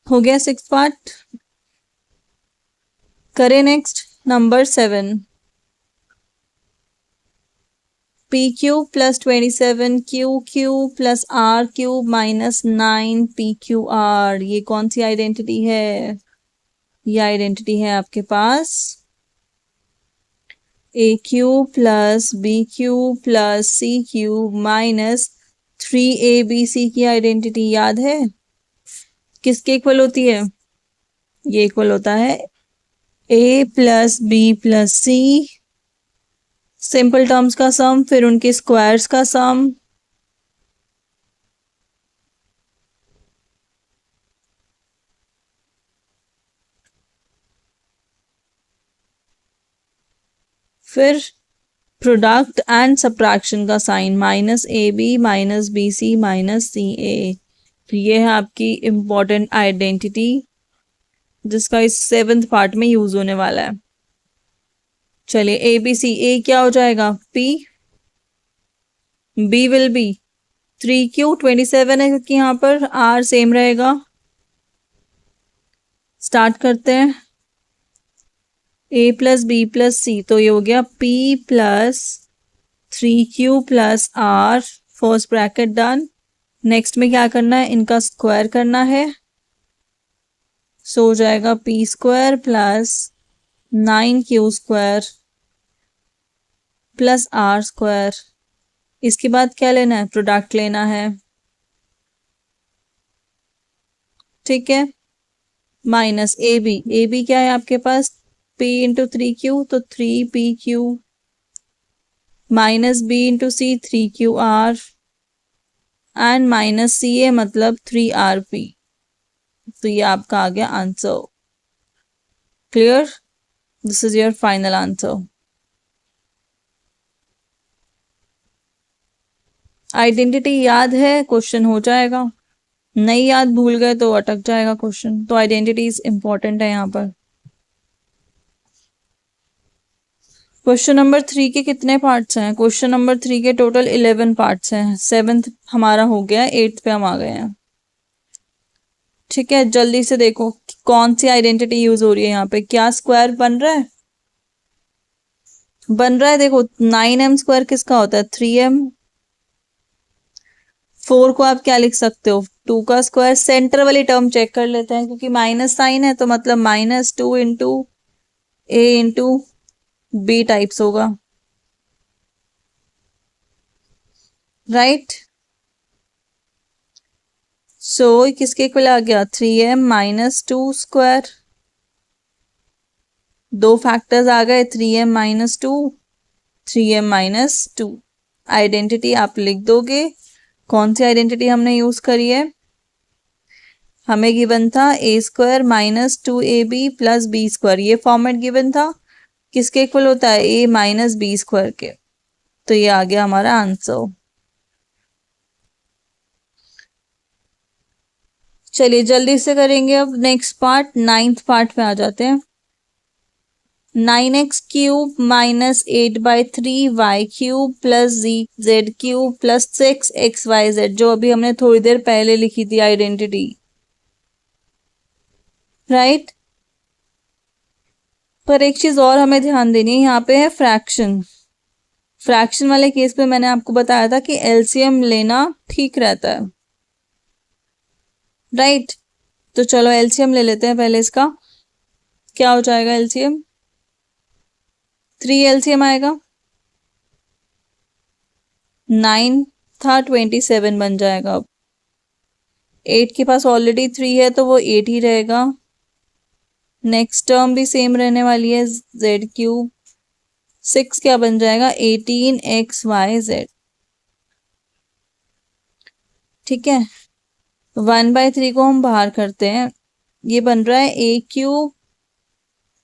हो गया 6 पार्ट। करें next number 7। P cube plus 27 q cube plus r cube minus 9 p q r, ये कौन सी आइडेंटिटी है? ये आइडेंटिटी है आपके पास a cube plus B cube plus C cube minus 3abc की आइडेंटिटी याद है? किसके इक्वल होती है? ये इक्वल होता है a plus B plus c, simple terms का सम, फिर उनके स्क्वायर्स का सम, फिर प्रोडक्ट एंड सब्ट्रैक्शन का sign, minus A b minus b c minus c a. ये है आपकी इंपॉर्टेंट आइडेंटिटी जिसका इस 7th पार्ट में यूज होने वाला है। चलिए ए बी सी, ए क्या हो जाएगा? P, B will be 3q27 है क्योंकि यहाँ पर आर सेम रहेगा। स्टार्ट करते हैं। A plus B plus C, तो ये हो गया P plus 3q plus R, first bracket done. Next में क्या करना है? इनका स्क्वायर करना है, सो हो जाएगा P square plus 9q square plus R square. इसके बाद क्या लेना है? प्रोडक्ट लेना है, ठीक है। माइनस ए बी क्या है आपके पास? p इंटू 3q, तो 3pq minus b into c 3qr and minus c a मतलब 3rp। तो ये आपका आ गया answer. Clear? This is your final answer. Identity याद है, क्वेश्चन हो जाएगा। नहीं याद, भूल गए तो अटक जाएगा क्वेश्चन। तो आइडेंटिटीज इंपॉर्टेंट है यहाँ पर। क्वेश्चन नंबर 3 के कितने पार्ट्स हैं? क्वेश्चन नंबर 3 के टोटल 11 पार्ट्स हैं। 7th हमारा हो गया, 8th पे हम आ गए हैं, ठीक है। जल्दी से देखो कौन सी आइडेंटिटी यूज हो रही है यहाँ पे। क्या स्क्वायर बन रहा है? बन रहा है, देखो 9m स्क्वायर किसका होता है? 3m। 4 को आप क्या लिख सकते हो? 2 का स्क्वायर। सेंटर वाली टर्म चेक कर लेते हैं क्योंकि माइनस साइन है, तो मतलब -2 इंटू ए इंटू बी टाइप्स होगा, राइट। सो किसके इक्वल आ गया? 3m minus 2 square. दो फैक्टर्स आ गए, 3m minus 2, 3m minus 2। Identity आप लिख दोगे। कौन सी आइडेंटिटी हमने यूज करी है? हमें गिवन था a square minus 2ab plus B square, ये फॉर्मेट गिवन था। किसके इक्वल होता है? ए माइनस बी स्क्वायर के। तो ये आ गया हमारा आंसर। चलिए जल्दी से करेंगे अब नेक्स्ट पार्ट। 9th पार्ट पे आ जाते हैं। 9x cube minus 8/3 y cube plus z cube plus 6xyz, जो अभी हमने थोड़ी देर पहले लिखी थी आइडेंटिटी, राइट। पर एक चीज और हमें ध्यान देनी है, यहाँ पे है फ्रैक्शन। फ्रैक्शन वाले केस पे मैंने आपको बताया था कि एलसीएम लेना ठीक रहता है। राइट। तो चलो एलसीएम ले लेते हैं पहले इसका। क्या हो जाएगा एलसीएम? 3 एलसीएम आएगा, 9 था, 27 बन जाएगा। अब 8 के पास ऑलरेडी 3 है तो वो 8 ही रहेगा। नेक्स्ट टर्म भी सेम रहने वाली है, जेड क्यूब। 6 क्या बन जाएगा? 18xyz। ठीक है, 1/3 को हम बाहर करते हैं, ये बन रहा है a cube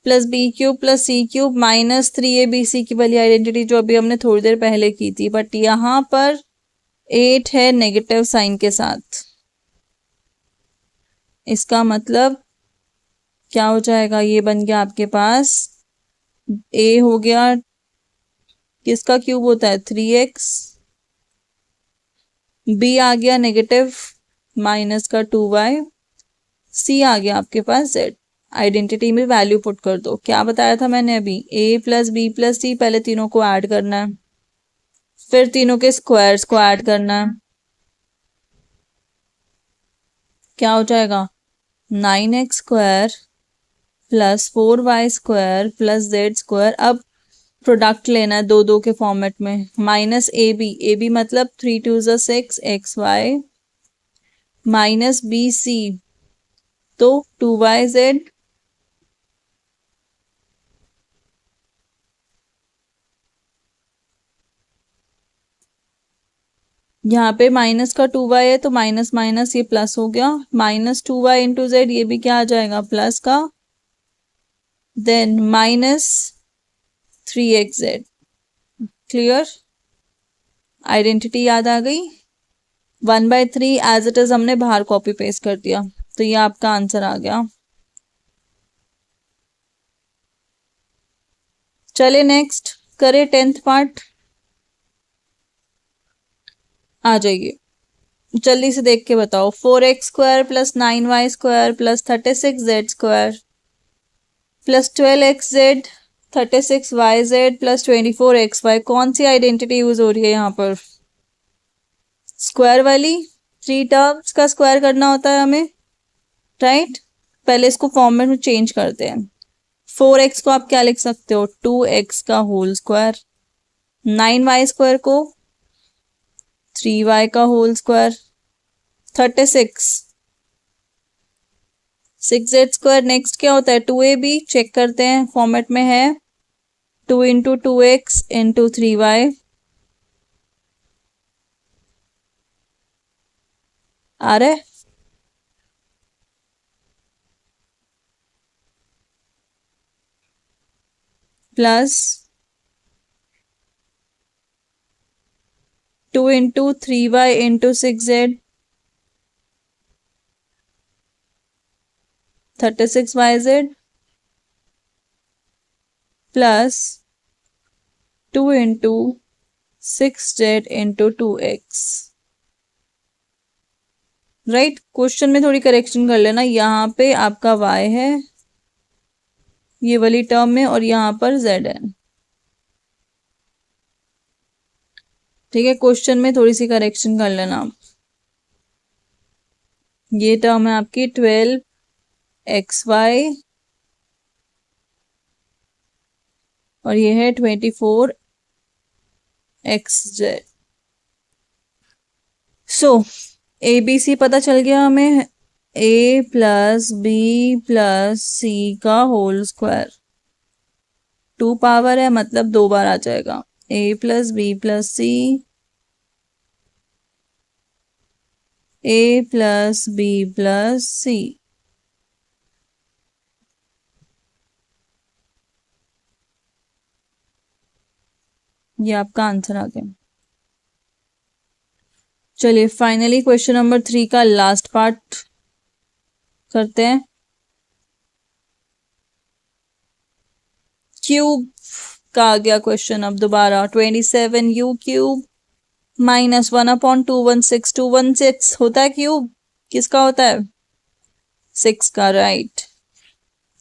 plus B cube plus C cube minus 3abc की वाली आइडेंटिटी जो अभी हमने थोड़ी देर पहले की थी, बट यहाँ पर 8 है नेगेटिव साइन के साथ। इसका मतलब क्या हो जाएगा? ये बन गया आपके पास, a हो गया, किसका क्यूब होता है? 3x, b आ गया नेगेटिव माइनस का 2y, c आ गया आपके पास z। आइडेंटिटी में वैल्यू पुट कर दो। क्या बताया था मैंने अभी? a plus B plus C, पहले तीनों को ऐड करना है, फिर तीनों के स्क्वायर्स को ऐड करना है। क्या हो जाएगा? 9x square plus 4y square plus z square. अब प्रोडक्ट लेना है दो दो के फॉर्मेट में, माइनस ए बी मतलब 3 2 6 xy माइनस बी सी तो 2yz यहाँ पे माइनस का 2y है तो माइनस माइनस ये प्लस हो गया, माइनस 2y इंटू जेड, ये भी क्या आ जाएगा? प्लस का, then minus 3xz। Clear? Identity याद आ गई? 1/3 एज इट इज हमने बाहर कॉपी पेस्ट कर दिया, तो ये आपका आंसर आ गया। चले नेक्स्ट करें 10th पार्ट। आ जाइए, जल्दी से देख के बताओ। 4x square plus 9y square plus 36z square plus 12xz 36yz plus 24xy, कौन सी आइडेंटिटी यूज हो रही है यहाँ पर? स्क्वायर वाली। 3 टर्म्स का स्क्वायर करना होता है हमें, राइट। पहले इसको फॉर्मेट में चेंज करते हैं। 4x को आप क्या लिख सकते हो? 2x का होल स्क्वायर। 9y स्क्वायर को 3y का whole square. 36 6z square. Next क्या होता है? 2ab, चेक करते हैं फॉर्मेट में है, 2 इंटू 2x इंटू 3y। आ रहा है? Plus 2 into 3y into 6z 36yz plus 2 into 6z into 2x। Right, question में थोड़ी करेक्शन कर लेना। यहाँ पे आपका y है ये वाली टर्म में और यहाँ पर z है। ठीक है, क्वेश्चन में थोड़ी सी करेक्शन कर लेना। ये टर्म है आपकी 12xy और ये है 24xz। So A B C पता चल गया हमें, a प्लस बी प्लस सी का होल स्क्वायर। 2 पावर है मतलब 2 बार आ जाएगा, a plus B plus c, a plus B plus c. ये आपका आंसर आ गया। चलिए फाइनली क्वेश्चन नंबर 3 का लास्ट पार्ट करते हैं। क्यूब का आ गया क्वेश्चन अब दोबारा। 27u cube minus 1/216। 216 होता है क्यूब, किसका होता है? 6 का, राइट।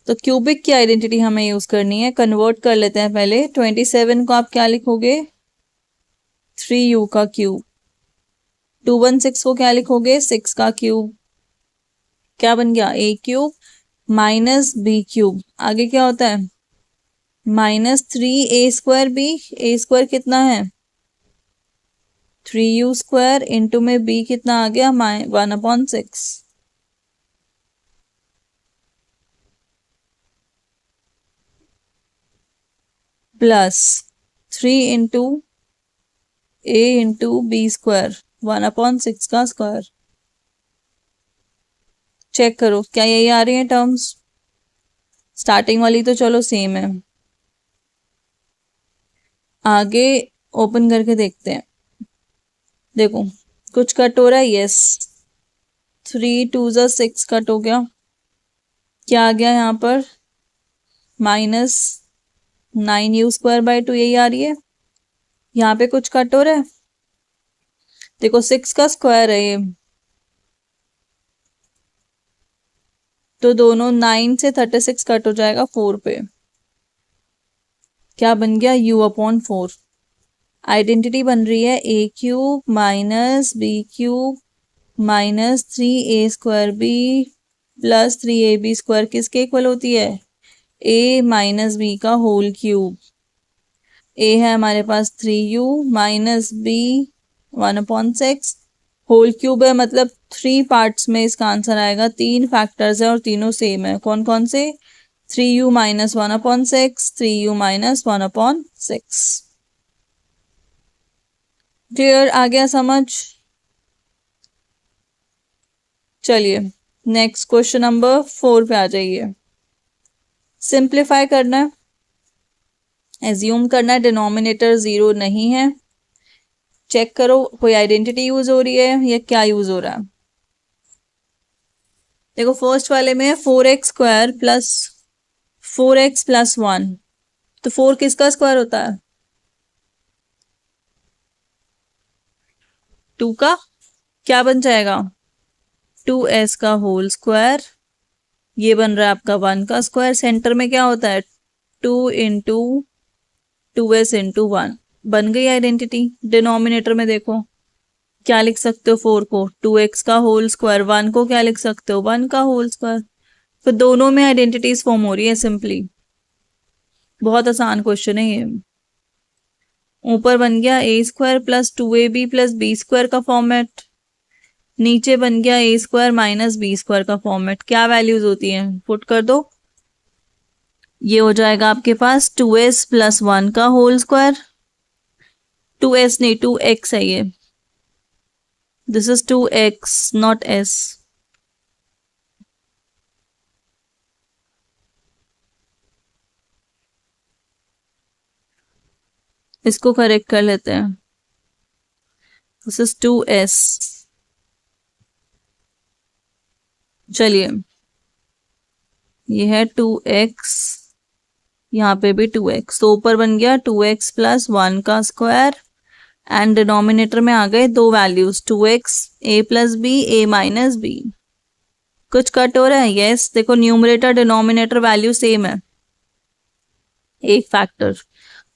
तो क्यूबिक की आइडेंटिटी हमें यूज करनी है, कन्वर्ट कर लेते हैं पहले। 27 को आप क्या लिखोगे? 3u का क्यूब। 216 को क्या लिखोगे? 6 का क्यूब। क्या बन गया, ए क्यूब माइनस बी क्यूब, आगे क्या होता है -3a²b, ए स्क्वायर कितना है 3u² इंटू में b कितना आ गया 1/6 plus 3 into a into b² 1/6 का स्क्वायर। चेक करो क्या यही आ रही है टर्म्स, स्टार्टिंग वाली तो चलो सेम है, आगे ओपन करके देखते हैं। देखो कुछ कट हो रहा है, यस 3 2 6 कट हो गया, क्या आ गया यहाँ पर -9u²/2, यही आ रही है। यहाँ पे कुछ कट हो रहा है, देखो 6 का स्क्वायर है ये, तो दोनों 9 से 36 कट हो जाएगा 4 पे, क्या बन गया u/4। आइडेंटिटी बन रही है a cube minus B cube minus 3a²b plus 3ab² किसके इक्वल होती है, a माइनस बी का होल क्यूब। a है हमारे पास 3u minus b 1/6, whole cube है मतलब 3 पार्ट्स में इसका आंसर आएगा, 3 फैक्टर्स है और तीनों सेम है। कौन कौन से, 3u minus 1/6, 3u minus 1/6। Clear, आ गया समझ। चलिए नेक्स्ट क्वेश्चन नंबर 4 पे आ जाइए। सिंप्लीफाई करना है, एज्यूम करना है डिनोमिनेटर 0 नहीं है। चेक करो कोई आइडेंटिटी यूज हो रही है या क्या यूज हो रहा है। देखो फर्स्ट वाले में 4x² प्लस 4x प्लस 1, तो 4 किसका स्क्वायर होता है 2 का, क्या बन जाएगा 2s का होल स्क्वायर, ये बन रहा है आपका 1 का स्क्वायर। सेंटर में क्या होता है 2 इंटू 2s इंटू 1, बन गई आइडेंटिटी। डिनोमिनेटर में देखो क्या लिख सकते हो 4 को 2x का होल स्क्वायर, 1 को क्या लिख सकते हो 1 का होल स्क्वायर, फिर दोनों में आइडेंटिटीज फॉर्म हो रही है सिंपली। बहुत आसान क्वेश्चन है ये। ऊपर बन गया a² plus 2ab plus b² का फॉर्मेट, नीचे बन गया a² माइनस b² का फॉर्मेट। क्या वैल्यूज होती हैं पुट कर दो, ये हो जाएगा आपके पास 2s प्लस 1 का होल स्क्वायर, 2s नहीं 2x है ये, this is 2x not s। इसको करेक्ट कर लेते हैं, दिस इज 2s। चलिए ये है 2x, यहाँ पे भी 2x, तो ऊपर बन गया 2x प्लस 1 का स्क्वायर एंड डिनोमिनेटर में आ गए दो values 2x a plus B a minus B. कुछ कट हो रहा है, यस देखो न्यूमरेटर डिनोमिनेटर वैल्यू सेम है, एक फैक्टर,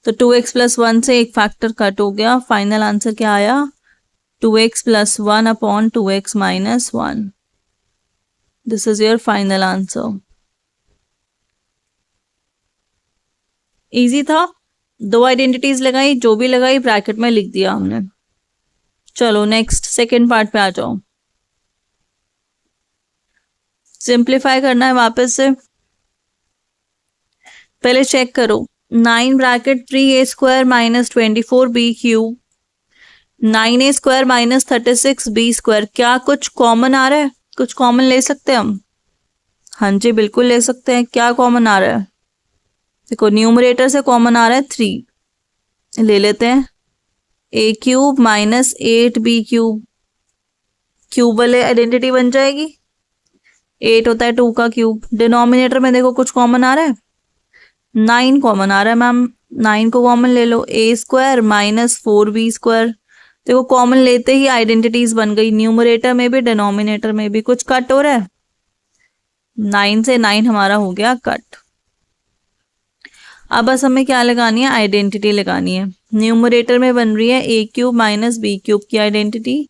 तो 2x प्लस 1 से एक फैक्टर कट हो गया। फाइनल आंसर क्या आया 2x plus 1/2x minus 1। This is your final answer. Easy था, दो आइडेंटिटीज लगाई, जो भी लगाई ब्रैकेट में लिख दिया हमने। चलो नेक्स्ट सेकेंड पार्ट पे आ जाओ। सिंप्लीफाई करना है वापस से, पहले चेक करो 9 bracket 3a² minus 24b cube 9a² minus 36b², क्या कुछ कॉमन आ रहा है, कुछ कॉमन ले सकते हैं हम, हाँ जी बिल्कुल ले सकते हैं। क्या कॉमन आ रहा है, देखो न्यूमरेटर से कॉमन आ रहा है 3, ले लेते हैं a³ माइनस 8b³, क्यूब वाले आइडेंटिटी बन जाएगी, 8 होता है 2 का क्यूब। डिनोमिनेटर में देखो कुछ कॉमन आ रहा है 9 कॉमन आ रहा है मैम, 9 को कॉमन ले लो a² माइनस 4b², देखो कॉमन लेते ही आइडेंटिटीज बन गई, न्यूमरेटर में भी डिनोमिनेटर में भी। कुछ कट हो रहा है 9 से 9 हमारा हो गया कट। अब बस हमें क्या लगानी है, आइडेंटिटी लगानी है। न्यूमरेटर में बन रही है a³ माइनस b³ की आइडेंटिटी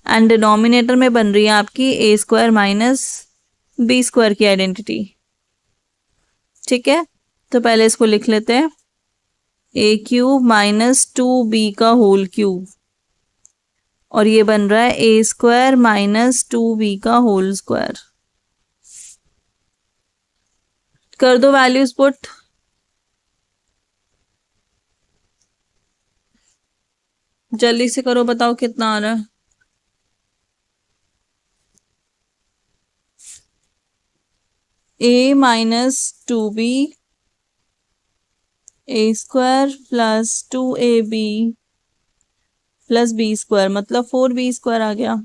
एंड डिनोमिनेटर में बन रही है आपकी a² माइनस बी स्क्वायर की आइडेंटिटी। ठीक है, तो पहले इसको लिख लेते हैं, ए क्यूब माइनस 2b का होल क्यूब, और ये बन रहा है ए स्क्वायर माइनस 2b का होल स्क्वायर। कर दो वैल्यूज पुट। जल्दी से करो, बताओ कितना आ रहा है। A minus 2b a square plus 2ab plus B square, मतलब 4b स्क्वायर आ गया,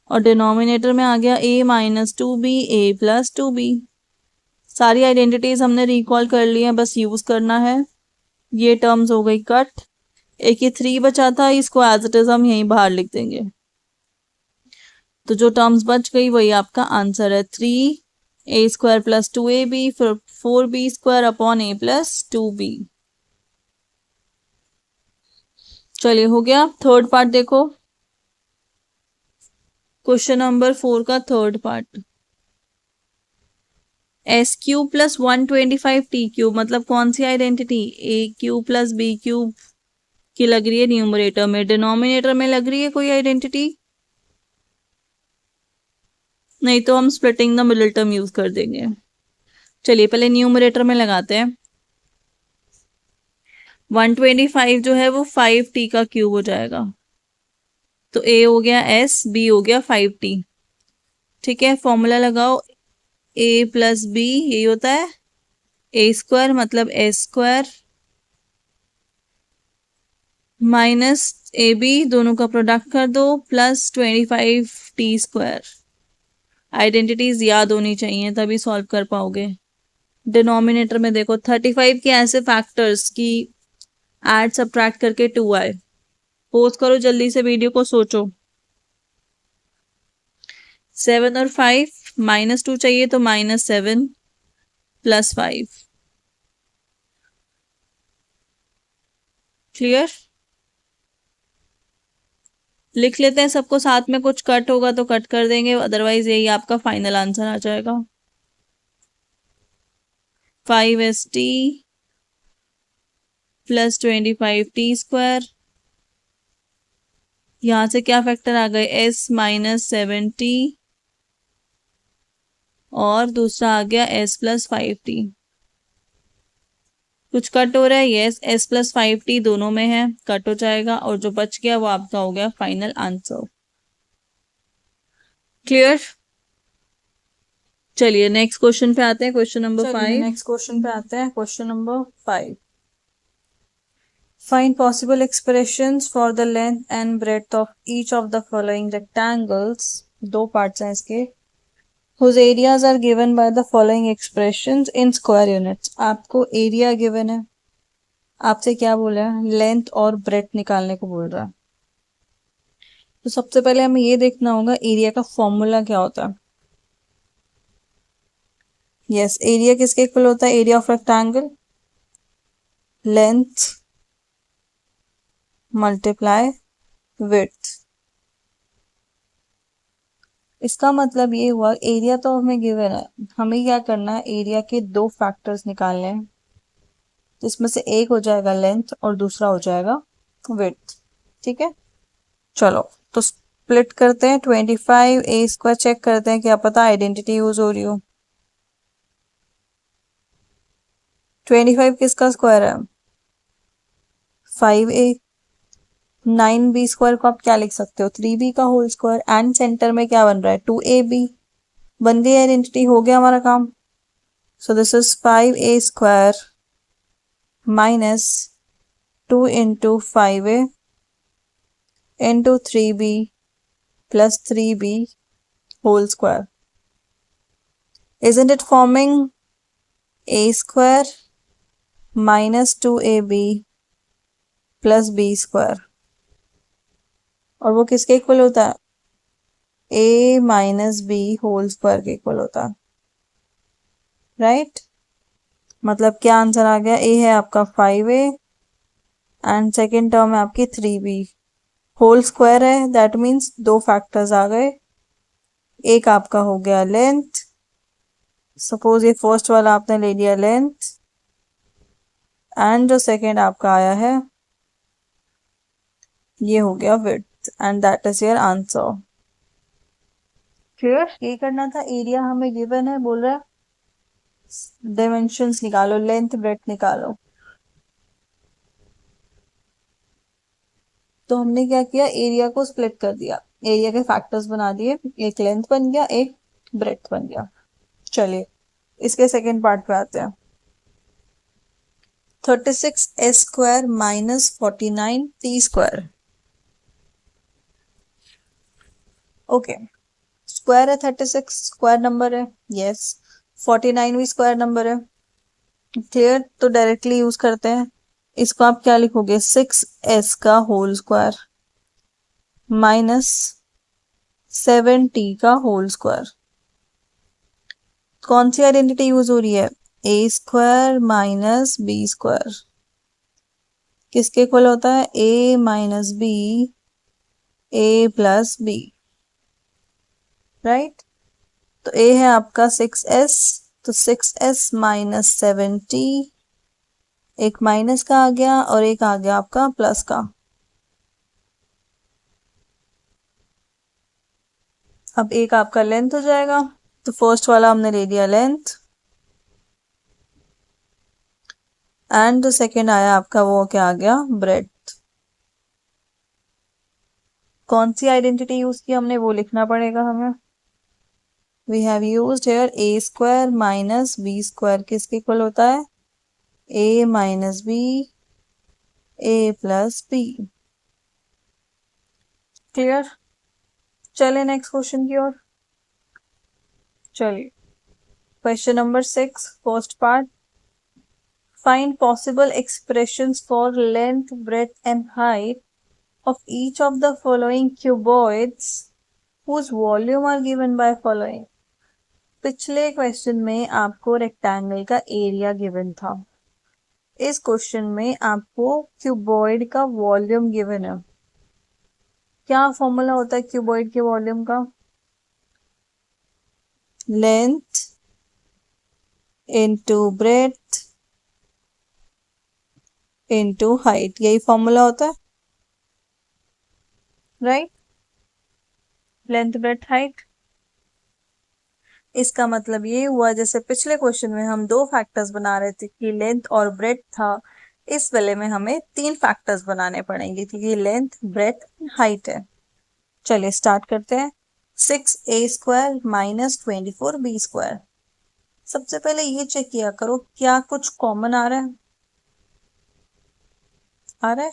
और डिनोमिनेटर में आ गया a minus 2b a plus 2b। सारी आइडेंटिटीज हमने रिकॉल कर ली हैं, बस यूज करना है। ये टर्म्स हो गई कट। एक ये 3 बचा था, इसको एज इट इज हम यहीं बाहर लिख देंगे। तो जो टर्म्स बच गई वही आपका आंसर है, 3a स्क्वायर प्लस 2ab फिर 4b square upon a plus 2b। चलिए हो गया। थर्ड पार्ट देखो, क्वेश्चन नंबर 4 का third part. S cube plus 125t cube, मतलब कौन सी आइडेंटिटी, ए क्यूब प्लस बी क्यूब की लग रही है न्यूमरेटर में, डिनोमिनेटर में लग रही है कोई आइडेंटिटी? नहीं तो हम splitting the middle term use कर देंगे। चलिए पहले न्यूमरेटर में लगाते हैं। 125 जो है वो 5t का क्यूब हो जाएगा, तो a हो गया s, b हो गया 5t। ठीक है, फॉर्मूला लगाओ, a प्लस बी यही होता है ए स्क्वायर, मतलब एस स्क्वायर माइनस ए बी, दोनों का प्रोडक्ट कर दो, प्लस 25t स्क्वायर। आइडेंटिटीज याद होनी चाहिए तभी सॉल्व कर पाओगे। डिनोमिनेटर में देखो 35 के ऐसे फैक्टर्स की ऐड सब्ट्रैक्ट करके 2 आए। पोज करो जल्दी से वीडियो को, सोचो। 7 और 5 -2 चाहिए, तो -7 प्लस 5। क्लियर? लिख लेते हैं सबको साथ में, कुछ कट होगा तो कट कर देंगे, अदरवाइज यही आपका फाइनल आंसर आ जाएगा। 5st प्लस 25t स्क्वायर, यहां से क्या फैक्टर आ गए, s माइनस 7t, और दूसरा आ गया s प्लस 5t। कुछ कट हो रहा है, यस, s प्लस 5t दोनों में है, कट हो जाएगा, और जो बच गया वो आपका हो गया फाइनल आंसर। क्लियर? चलिए नेक्स्ट क्वेश्चन पे आते हैं, question number 5। Find possible expressions for the length and breadth of each of the following rectangles. दो पार्ट्स हैं इसके, whose areas are given by the following expressions in square units. आपको area given है, आपसे क्या बोला है, लेंथ और ब्रेथ निकालने को बोल रहा है। तो सबसे पहले हमें ये देखना होगा एरिया का फॉर्मूला क्या होता है। यस, एरिया किसके इक्वल होता है, area of rectangle length multiply width. इसका मतलब ये हुआ, एरिया तो हमें गिवन है, हमें क्या करना है, एरिया के दो फैक्टर्स निकालने हैं, जिसमें से एक हो जाएगा लेंथ और दूसरा हो जाएगा विड्थ। ठीक है, चलो तो स्प्लिट करते हैं। 25 ए स्क्वायर चेक करते हैं, क्या पता आइडेंटिटी यूज हो रही हो। 25 किसका स्क्वायर है, 5a। 9b स्क्वायर को आप क्या लिख सकते हो, 3b का होल स्क्वायर, एंड सेंटर में क्या बन रहा है, 2ab। बन गई आइडेंटिटी, हो गया हमारा काम। So this is 5a square minus 2 into 5a into 3b plus 3b whole square. Isn't it forming a square minus 2ab plus b square, और वो किसके इक्वल होता है, a minus B whole square के इक्वल होता है, right? मतलब क्या आंसर आ गया, a है आपका 5a एंड सेकेंड टर्म है आपकी 3b। होल स्क्वायर है, दैट मीन्स दो फैक्टर्स आ गए, एक आपका हो गया लेंथ सपोज ये फर्स्ट वाला आपने ले लिया लेंथ, एंड जो सेकेंड आपका आया है ये हो गया width, and that is your answer. Clear? ये करना था। एरिया हमें गिवन है, बोल रहा है डायमेंशंस निकालो, लेंथ ब्रेड्थ निकालो। तो हमने क्या किया, एरिया को स्प्लिट कर दिया, एरिया के फैक्टर्स बना दिए, एक लेंथ बन गया, एक ब्रेड्थ बन गया। चलिए इसके सेकेंड पार्ट पे आते हैं। 36s² minus 49t²। Okay, square है 36, स्क्वायर नंबर है, यस। 49 भी स्क्वायर नंबर है, क्लियर। तो डायरेक्टली यूज करते हैं। इसको आप क्या लिखोगे, 6s का होल स्क्वायर माइनस 7t का होल स्क्वायर। कौन सी आइडेंटिटी यूज हो रही है, a² माइनस b²। किसके इक्वल होता है, a minus b, a plus b, right. तो a है आपका 6s, तो 6s माइनस 7t, एक माइनस का आ गया और एक आ गया आपका प्लस का। अब एक आपका लेंथ हो जाएगा, तो फर्स्ट वाला हमने ले लिया लेंथ, एंड जो सेकेंड आया आपका वो क्या आ गया, ब्रेड्थ। कौन सी आइडेंटिटी यूज की हमने वो लिखना पड़ेगा हमें। We have used here a² minus b²। किसके इक्वल होता है, a minus b, a plus b। Clear? चले नेक्स्ट क्वेश्चन की ओर। चलिए question number 6, first part. Find possible expressions for length breadth and height of each of the following cuboids whose volume are given by following। पिछले question में आपको rectangle का area given था, इस क्वेश्चन में आपको क्यूबॉइड का वॉल्यूम गिवन है। क्या फॉर्मूला होता है क्यूबॉइड के वॉल्यूम का, length into breadth into height, यही फॉर्मूला होता है, राइट। Length breadth height. इसका मतलब ये हुआ, जैसे पिछले क्वेश्चन में हम दो फैक्टर्स बना रहे थे कि लेंथ और ब्रेथ था, इस वाले में हमें तीन फैक्टर्स बनाने पड़ेंगे क्योंकि लेंथ ब्रेथ हाइट है। चलिए स्टार्ट करते हैं। 6a² minus 24b²। सबसे पहले ये चेक किया करो क्या कुछ कॉमन आ रहा है, आ रहा है,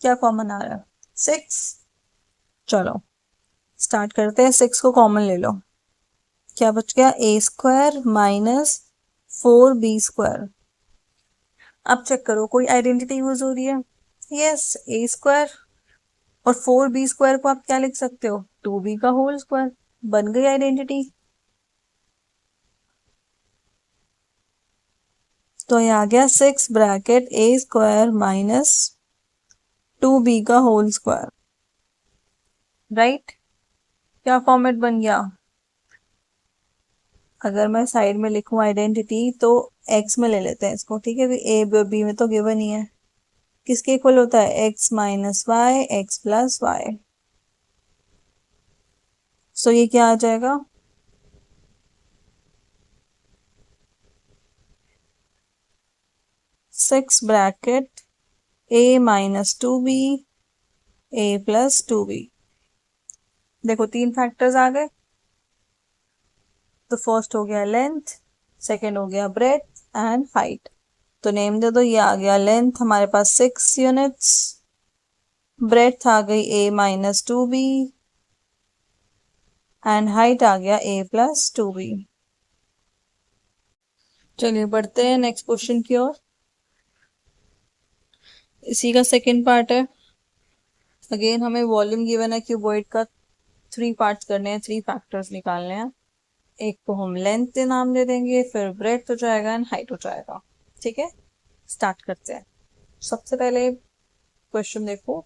क्या कॉमन आ रहा है, 6। चलो स्टार्ट करते हैं, 6 को कॉमन ले लो, क्या बच गया, a² माइनस 4b²। अब चेक करो कोई आइडेंटिटी यूज हो रही है, यस, a² और 4b² को आप क्या लिख सकते हो, 2b का होल स्क्वायर। बन गई आइडेंटिटी। तो ये आ गया 6 ब्रैकेट a² माइनस 2b का होल स्क्वायर, राइट। क्या फॉर्मेट बन गया, अगर मैं साइड में लिखूं आइडेंटिटी तो x में ले लेते हैं इसको, ठीक है। a b में तो गिवन ही है, किसके इक्वल होता है, x minus y, x plus y. So ये क्या आ जाएगा, 6 bracket a minus 2b, a plus 2b। देखो तीन फैक्टर्स आ गए, तो फर्स्ट हो गया लेंथ, सेकेंड हो गया ब्रेथ एंड हाइट। तो नेम दे दो, ये आ गया लेंथ हमारे पास 6 यूनिट्स, ब्रेथ आ गई a minus 2b and height आ गया a प्लस 2b। चलिए बढ़ते हैं नेक्स्ट क्वेश्चन की ओर। इसी का सेकेंड पार्ट है। अगेन हमें वॉल्यूम गिवन है क्यूबॉइड का, 3 पार्ट्स करने हैं, 3 फैक्टर्स निकालने हैं। एक को हम लेंथ के नाम दे देंगे, फिर ब्रेथ हो जाएगा एंड हाइट हो जाएगा, ठीक है। स्टार्ट करते हैं। सबसे पहले क्वेश्चन देखो,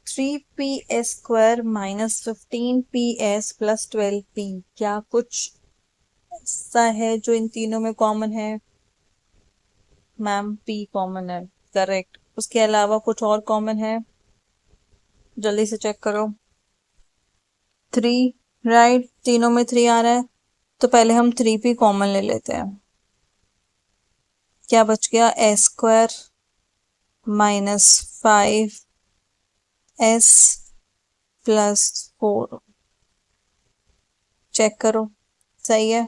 3ps² minus 15ps plus 12p, क्या कुछ ऐसा है जो इन तीनों में कॉमन है? मैम पी कॉमन है, करेक्ट। उसके अलावा कुछ और कॉमन है? जल्दी से चेक करो। 3, राइट, तीनों में 3 आ रहा है, तो पहले हम 3p कॉमन ले लेते हैं। क्या बच गया? S square minus 5s plus 4। Check करो, सही है।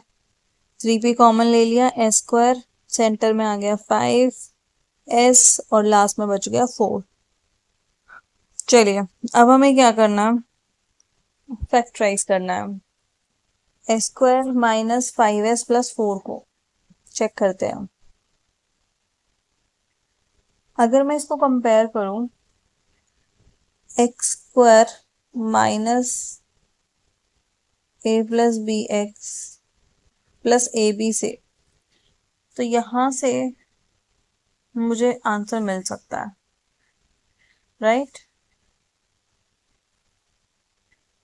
3p कॉमन ले लिया, एस स्क्वायर, सेंटर में आ गया 5s और लास्ट में बच गया 4। चलिए, अब हमें क्या करना है? फैक्टराइज करना है। S square minus 5s plus 4 को चेक करते हैं। अगर मैं इसको कंपेयर करूं x square minus A plus B x plus A B से, तो यहां से मुझे आंसर मिल सकता है, राइट।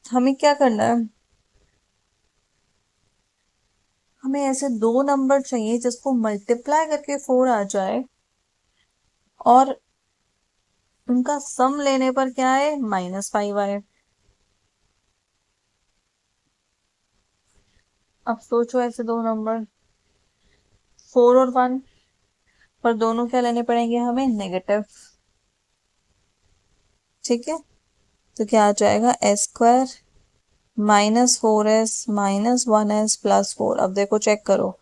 हमें क्या करना है? हमें ऐसे दो नंबर चाहिए जिसको मल्टीप्लाई करके 4 आ जाए और उनका सम लेने पर क्या है? -5 आए। अब सोचो ऐसे दो नंबर 4 और 1, पर दोनों क्या लेने पड़ेंगे हमें? नेगेटिव। ठीक है, तो क्या आ जाएगा? S square -4s -1s plus 4। अब देखो चेक करो,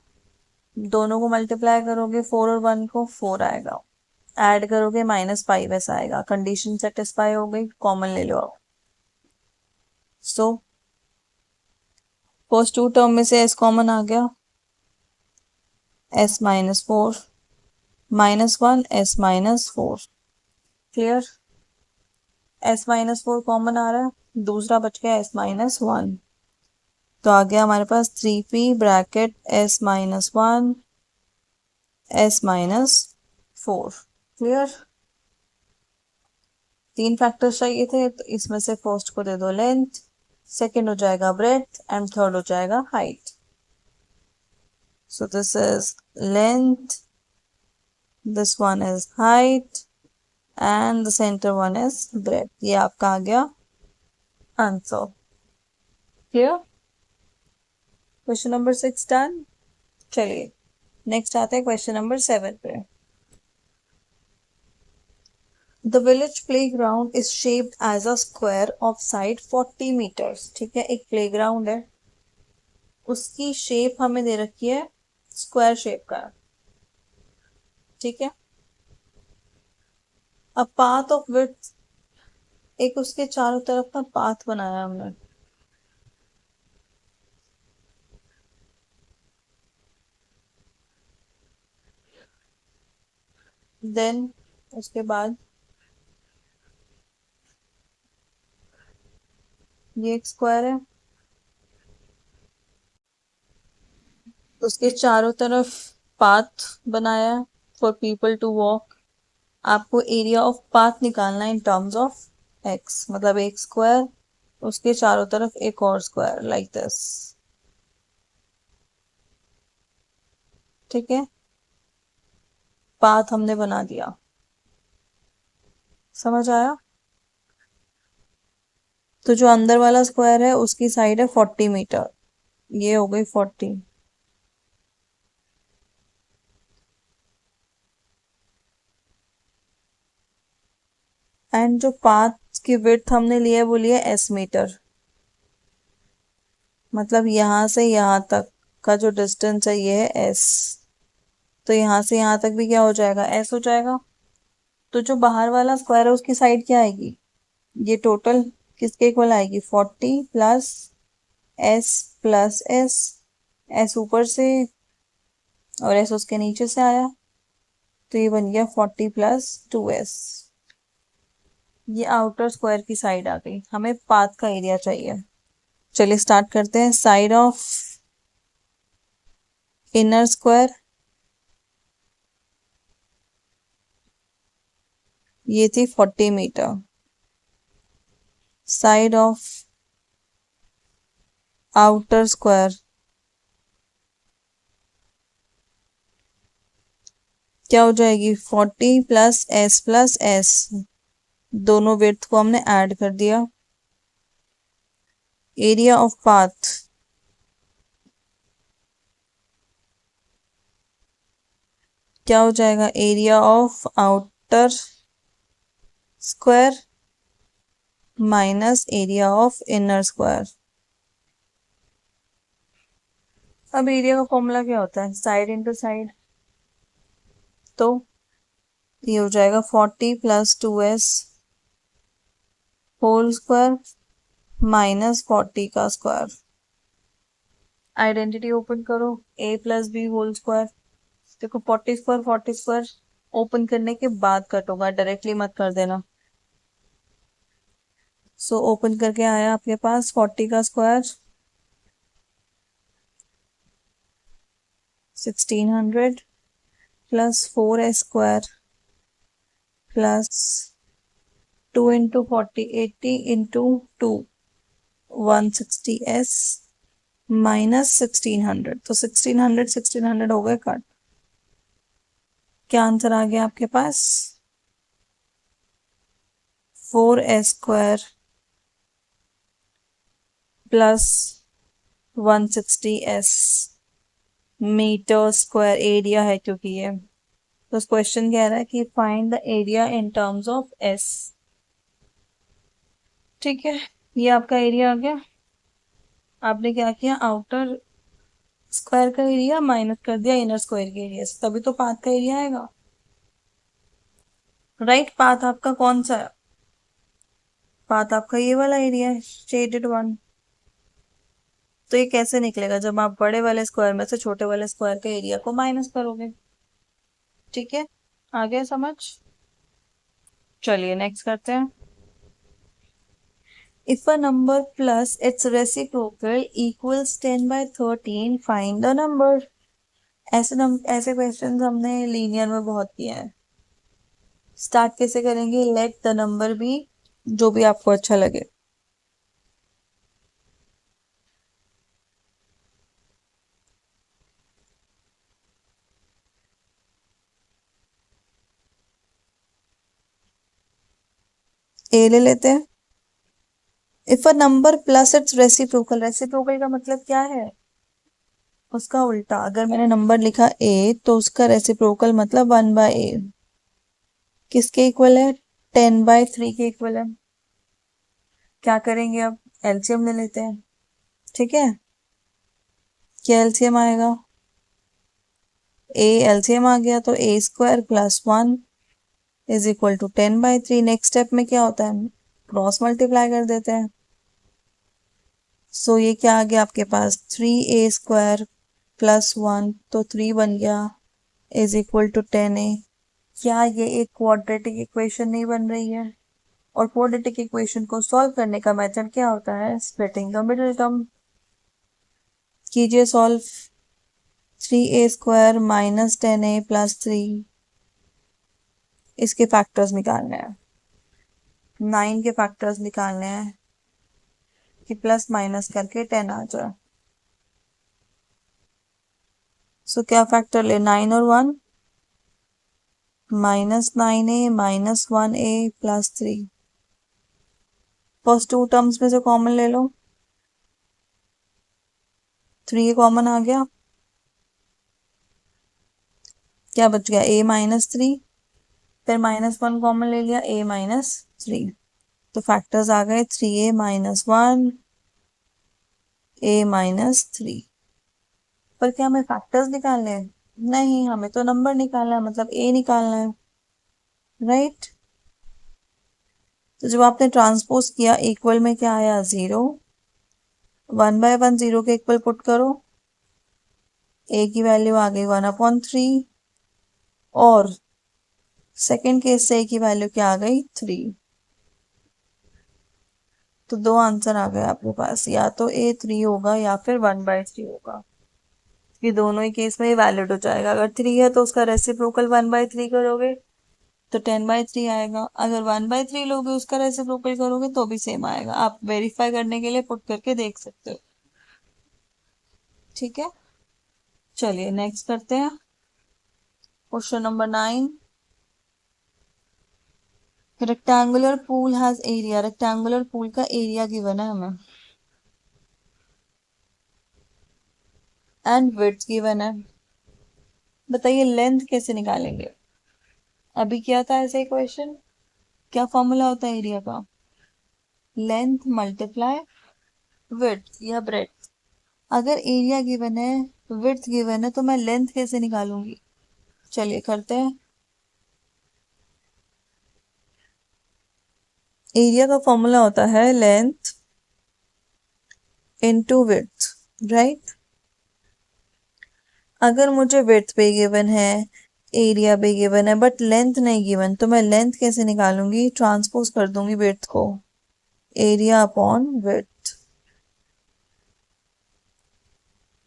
दोनों को मल्टीप्लाई करोगे 4 और 1 को, 4 आएगा, ऐड करोगे -5s आएगा। कंडीशन सेटिस्फाई हो गई, कॉमन ले लो अब। सो फर्स्ट टू टर्म में से s कॉमन आ गया, s -4 -1 s -4। Clear? s -4 common आ रहा है, दूसरा बच गया s -1, तो आ गया हमारे पास 3p bracket s -1 s -4। Clear? 3 factors चाहिए थे, तो इसमें से फर्स्ट को दे दो लेंथ, सेकेंड हो जाएगा ब्रेथ एंड थर्ड हो जाएगा height. So this is length, this one is height and the centre one is breadth. ये आपका आ गया answer. Clear? Question number 6 done. चलिए नेक्स्ट आते हैं क्वेश्चन नंबर 7 पे। The village playground is shaped as a square of side 40 meters। ठीक है, एक प्लेग्राउंड है, उसकी शेप हमें दे रखी है स्क्वायर शेप का। ठीक है, अब पाथ ऑफ विड्थ, एक उसके चारों तरफ का पाथ बनाया हमने। देन उसके बाद ये एक स्क्वायर है, उसके चारों तरफ पाथ बनाया फॉर पीपल टू वॉक। आपको एरिया ऑफ पाथ निकालना है इन टर्म्स ऑफ एक्स, मतलब एक स्क्वायर, उसके चारों तरफ एक और स्क्वायर लाइक दिस। ठीक है, पाथ हमने बना दिया। समझ आया? तो जो अंदर वाला स्क्वायर है उसकी साइड है 40 मीटर, ये हो गई 40। एंड जो पाथ की विड्थ हमने लिया है वो लिया एस मीटर, मतलब यहां से यहां तक का जो डिस्टेंस है ये है एस, तो यहां से यहां तक भी क्या हो जाएगा? एस हो जाएगा। तो जो बाहर वाला स्क्वायर है उसकी साइड क्या आएगी? ये टोटल किसके इक्वल आएगी? 40 एस प्लस एस, एस ऊपर से और एस उसके नीचे से आया, तो ये बन गया 40 प्लस 2s। ये आउटर स्क्वायर की साइड आ गई, हमें पाथ का एरिया चाहिए। चलिए स्टार्ट करते हैं। साइड ऑफ इनर स्क्वायर, ये थी 40 metre. Side of outer square क्या हो जाएगी 40 + s, दोनों विड्थ को हमने ऐड कर दिया। एरिया ऑफ पाथ क्या हो जाएगा, area of outer square minus area of inner square. अब एरिया का फॉर्मूला क्या होता है, साइड इंटू साइड, तो ये हो जाएगा 40 + 2s होल स्क्वायर माइनस 40 का स्क्वायर। आइडेंटिटी ओपन करो, a + b होल स्क्वायर। देखो 40 स्क्वायर ओपन करने के बाद कट होगा, डायरेक्टली मत कर देना। सो ओपन करके आया आपके पास 40 का स्क्वायर 1600 + 4s² + 2 × 40 80 × 2 160s माइनस 1600, तो 1600 हो गए कट। क्या आंसर आ गया आपके पास, 4s² + 160s metre square area है, क्योंकि ये तो क्वेश्चन कह रहा है कि find the area in terms of S. ठीक है, ये आपका एरिया आ गया। आपने क्या किया, आउटर स्क्वायर का एरिया माइनस कर दिया इनर स्क्वायर के एरिया से, तभी तो पाथ का एरिया आएगा। राइट, पाथ आपका कौन सा है, पाथ आपका ये वाला एरिया है, शेडेड वन। तो ये कैसे निकलेगा, जब आप बड़े वाले स्क्वायर में से छोटे वाले स्क्वायर के एरिया को माइनस करोगे। ठीक है, आ गया समझ। चलिए नेक्स्ट करते हैं। If a number plus its reciprocal equals 10/13, find the number. ऐसे क्वेश्चन हमने लीनियर में बहुत किए हैं। स्टार्ट कैसे करेंगे, लेट द नंबर बी, जो भी आपको अच्छा लगे। ए ले लेते हैं। If a number plus it's reciprocal, reciprocal का मतलब क्या है, उसका उल्टा। अगर मैंने नंबर लिखा ए तो उसका रेसिप्रोकल मतलब 1/a। किसके इक्वल है, 10/3 के इक्वल है। क्या करेंगे अब, एलसीएम ले लेते हैं। ठीक है, क्या एलसीएम आएगा, ए एलसीएम आ गया तो a² + 1 = 10/3। नेक्स्ट स्टेप में क्या होता है, क्रॉस मल्टीप्लाई कर देते हैं। सो ये क्या आ गया आपके पास, 3a² + 1, तो 3 बन गया = 10a। क्या ये एक क्वाड्रेटिक इक्वेशन नहीं बन रही है, और क्वाड्रेटिक इक्वेशन को सॉल्व करने का मेथड क्या होता है, स्प्लिटिंग द मिडिल टर्म। कीजिए सॉल्व, 3a² - 10a + 3, इसके फैक्टर्स निकालने हैं, 9 के फैक्टर्स निकालने हैं कि प्लस माइनस करके 10 आ जाए। सो क्या फैक्टर ले, 9 और 1, -9a - 1a + 3। First to terms में से कॉमन ले लो, 3 कॉमन आ गया, क्या बच गया, a - 3, फिर -1 कॉमन ले लिया, a - 3। तो फैक्टर्स आ गए 3a - 1, a - 3। पर क्या हमें फैक्टर्स निकालने हैं, नहीं, हमें तो नंबर निकालना है, मतलब a निकालना है। राइट, तो जब आपने ट्रांसपोज किया, इक्वल में क्या आया, 0। 1/1 0 के इक्वल पुट करो, a की वैल्यू आ गई 1/3, और सेकेंड केस से a की वैल्यू क्या आ गई, 3। तो दो आंसर आ गए आपके पास, या तो a 3 होगा या फिर 1/3 होगा। ये दोनों ही केस में वैलिड हो जाएगा। अगर 3 है तो उसका रेसिप्रोकल 1/3 करोगे तो 10/3 आएगा। अगर 1/3 लोगे उसका रेसिप्रोकल करोगे तो भी सेम आएगा। आप वेरीफाई करने के लिए पुट करके देख सकते हो। ठीक है, चलिए नेक्स्ट करते हैं। Question number 9, rectangular pool has area, rectangular pool का एरिया गिवन है हमें एंड विड्थ गिवन है। बताइए लेंथ कैसे निकालेंगे। अभी क्या था ऐसे क्वेश्चन, क्या फॉर्मूला होता है एरिया का, लेंथ मल्टीप्लाई विड्थ या ब्रेड्थ। अगर एरिया गिवन है, विड्थ गिवन है, तो मैं लेंथ कैसे निकालूंगी। चलिए करते हैं। एरिया का फॉर्मूला होता है लेंथ इनटू विड्थ, राइट। अगर मुझे विड्थ भी गिवन है, एरिया भी गिवन है, बट लेंथ नहीं गिवन, तो मैं लेंथ कैसे निकालूंगी, ट्रांसपोज कर दूंगी विड्थ को, एरिया अपॉन विड्थ।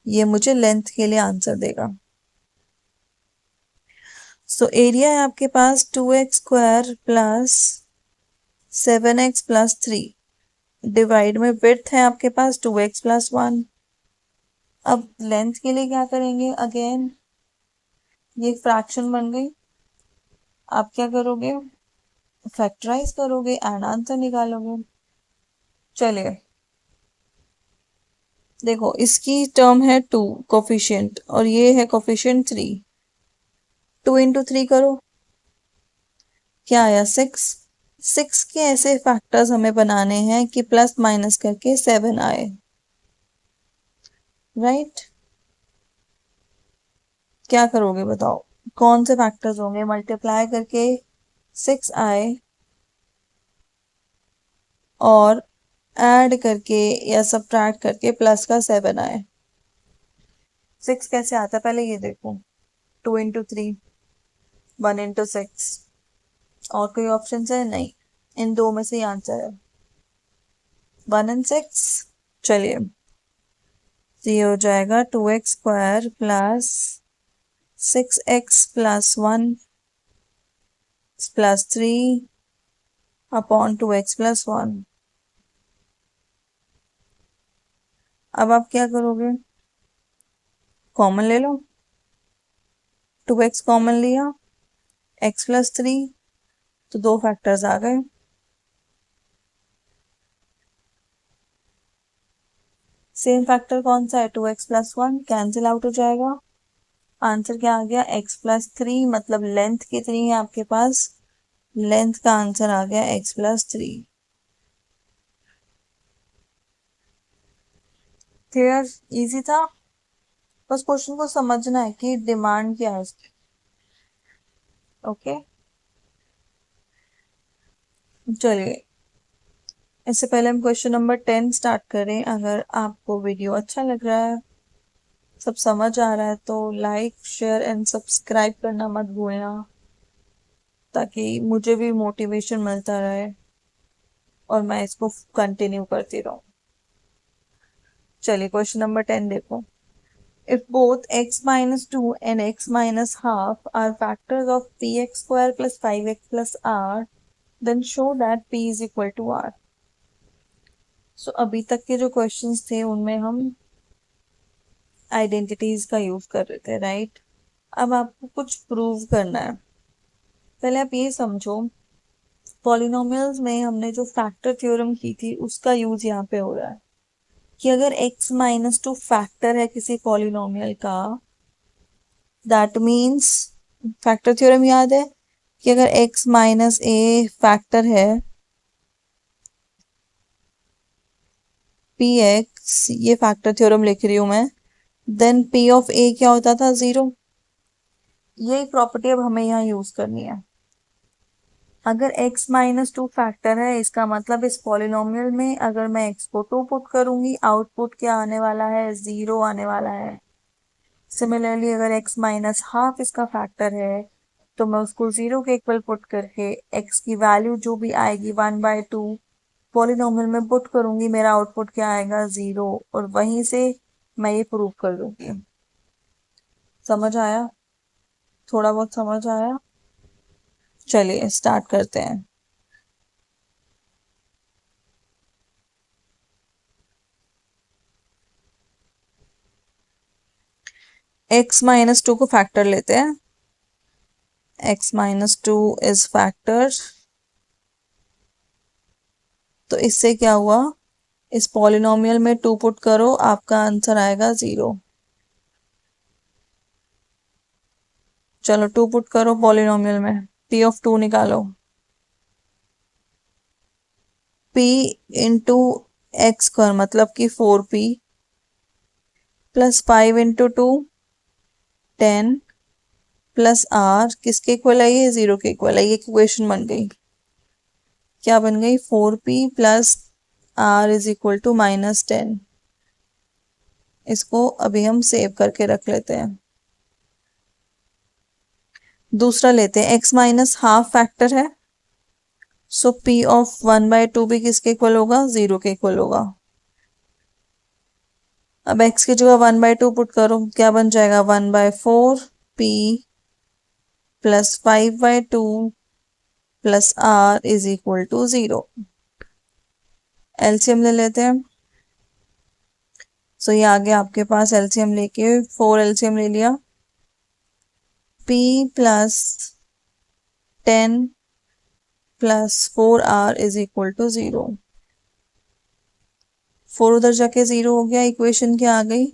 ये मुझे लेंथ के लिए आंसर देगा। सो एरिया है आपके पास 2x² plus 7x plus 3, divide में विड्थ है आपके पास 2x प्लस 1। अब लेंथ के लिए क्या करेंगे, अगेन ये फ्रैक्शन बन गई, आप क्या करोगे, फैक्टराइज करोगे एंड आंसर निकालोगे। चलिए देखो, इसकी टर्म है 2 कोफिशिएंट और ये है कोफिशिएंट 3, 2 इंटू 3 करो, क्या आया 6। 6 के ऐसे फैक्टर्स हमें बनाने हैं कि प्लस माइनस करके 7 आए, राइट। क्या करोगे बताओ, कौन से फैक्टर्स होंगे, मल्टीप्लाई करके 6 आए और ऐड करके या सब्ट्रैक्ट करके प्लस का 7 आए। 6 कैसे आता है पहले ये देखो, 2 इंटू 3, 1 इंटू 6, और कोई ऑप्शन है नहीं, इन दो में से ही आंसर है 1 एंड 6। चलिए तो ये हो जाएगा 2x² plus 6x plus 1 plus 3 upon 2x plus 1। अब आप क्या करोगे, कॉमन ले लो, 2x कॉमन लिया, x प्लस 3, तो दो फैक्टर्स आ गए। सेम फैक्टर कौन सा है, 2x प्लस 1, कैंसिल आउट हो जाएगा। आंसर क्या आ गया, x प्लस 3, मतलब लेंथ कितनी है आपके पास, लेंथ का आंसर आ गया x प्लस 3। क्लियर, इजी था। बस क्वेश्चन को समझना है कि डिमांड क्या है इसकी। ओके चलिए, इससे पहले हम क्वेश्चन नंबर 10 स्टार्ट करें। अगर आपको वीडियो अच्छा लग रहा है, सब समझ आ रहा है, तो लाइक शेयर एंड सब्सक्राइब करना मत भूलना, ताकि मुझे भी मोटिवेशन मिलता रहे और मैं इसको कंटिन्यू करती रहूं। चलिए क्वेश्चन नंबर 10 देखो। If both x minus 2 and x minus half are factors of px square plus 5x plus r, then show that p is equal to r. So अभी तक के जो क्वेश्चंस थे उनमें हम आइडेंटिटीज का यूज कर रहे थे, राइट। अब आपको कुछ प्रूव करना है। पहले आप ये समझो, पॉलिनोमियल्स में हमने जो फैक्टर थ्योरम की थी उसका यूज यहाँ पे हो रहा है कि अगर x माइनस 2 फैक्टर है किसी पॉलिनोमियल का, दैट मीन्स, फैक्टर थ्योरम याद है कि अगर x माइनस ए फैक्टर है, px, ये फैक्टर थ्योरम लिख रही हूं मैं, देन p ऑफ a क्या होता था, 0। यही प्रॉपर्टी अब हमें यहाँ यूज करनी है। अगर x माइनस 2 फैक्टर है, इसका मतलब इस पॉलिनोमियल में अगर मैं x को 2 पुट करूंगी, आउटपुट क्या आने वाला है, 0 आने वाला है। सिमिलरली अगर x माइनस हाफ इसका फैक्टर है, तो मैं उसको 0 के इक्वल पुट करके x की वैल्यू जो भी आएगी 1/2 पॉलिनोमियल में पुट करूंगी, मेरा आउटपुट क्या आएगा, 0, और वहीं से मैं ये प्रूव कर दूंगी। समझ आया, थोड़ा बहुत समझ आया। चलिए स्टार्ट करते हैं। x माइनस 2 को फैक्टर लेते हैं, x minus two is factor. तो इससे क्या हुआ, इस पॉलिनोमियल में 2 पुट करो, आपका आंसर आएगा 0। चलो 2 पुट करो पॉलिनोमियल में, p ऑफ 2 निकालो। p इंटू एक्स स्क्वायर मतलब कि 4p plus 5 into 2 10 plus r किसके इक्वल है, ये 0 के इक्वल है। ये इक्वेशन बन गई, क्या बन गई, 4p plus r is equal to -10। इसको अभी हम सेव करके रख लेते हैं। दूसरा लेते हैं, x माइनस हाफ फैक्टर है, सो p ऑफ 1/2 भी किसके इक्वल होगा, 0 के इक्वल होगा। अब x की जगह 1/2 पुट करो, क्या बन जाएगा, 1/4 p plus 5/2 plus r is equal to 0। LCM ले लेते हैं। सो ये आगे आपके पास एलसीएम लेके 4 एलसीएम ले लिया, p plus 10 plus 4r is equal to 0। 4 उधर जाके 0 हो गया, इक्वेशन क्या आ गई,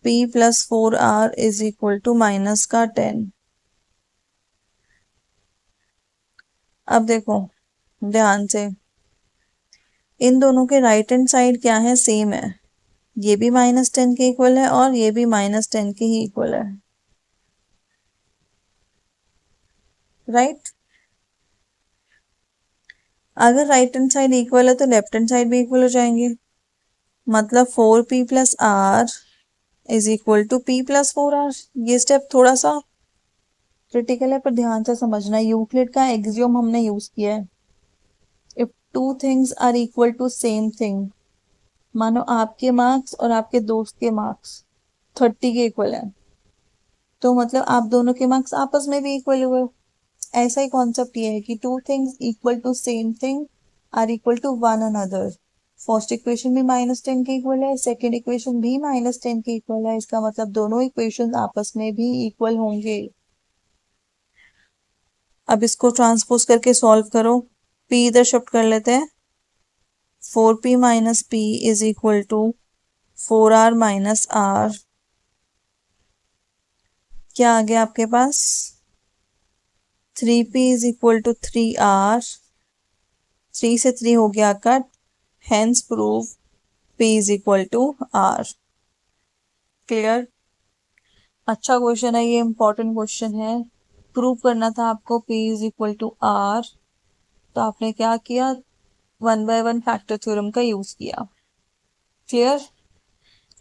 p plus 4r is equal to minus का 10। अब देखो ध्यान से, इन दोनों के राइट हैंड साइड क्या है, सेम है। ये भी -10 के इक्वल है और ये भी -10 के ही इक्वल है, राइट। अगर राइट हैंड साइड इक्वल है तो लेफ्ट हैंड साइड भी इक्वल हो जाएंगे, मतलब 4p plus r is equal to p plus 4r। ये स्टेप थोड़ा सा क्रिटिकल है, पर ध्यान से समझना। यूक्लिड का एक्सियोम हमने यूज किया है, if two things are equal to same thing, मानो आपके मार्क्स और आपके दोस्त के मार्क्स 30 के इक्वल है, तो मतलब आप दोनों के मार्क्स आपस में भी इक्वल हुए। ऐसा ही कॉन्सेप्ट ये है कि two things equal to same thing are equal to one another. First equation भी -10 के इक्वल है, सेकेंड इक्वेशन भी -10 के इक्वल है, इसका मतलब दोनों इक्वेशन आपस में भी इक्वल होंगे। अब इसको ट्रांसपोज करके सॉल्व करो, p इधर शिफ्ट कर लेते हैं, 4p minus p is equal to 4r minus r। क्या आ गया आपके पास, 3p is equal to 3r, 3 से 3 हो गया cut, hence prove p is equal to r। Clear. अच्छा क्वेश्चन है ये, इंपॉर्टेंट क्वेश्चन है। प्रूव करना था आपको p is equal to r, तो आपने क्या किया, 1/1 फैक्टर थ्योरम का यूज किया। क्लियर,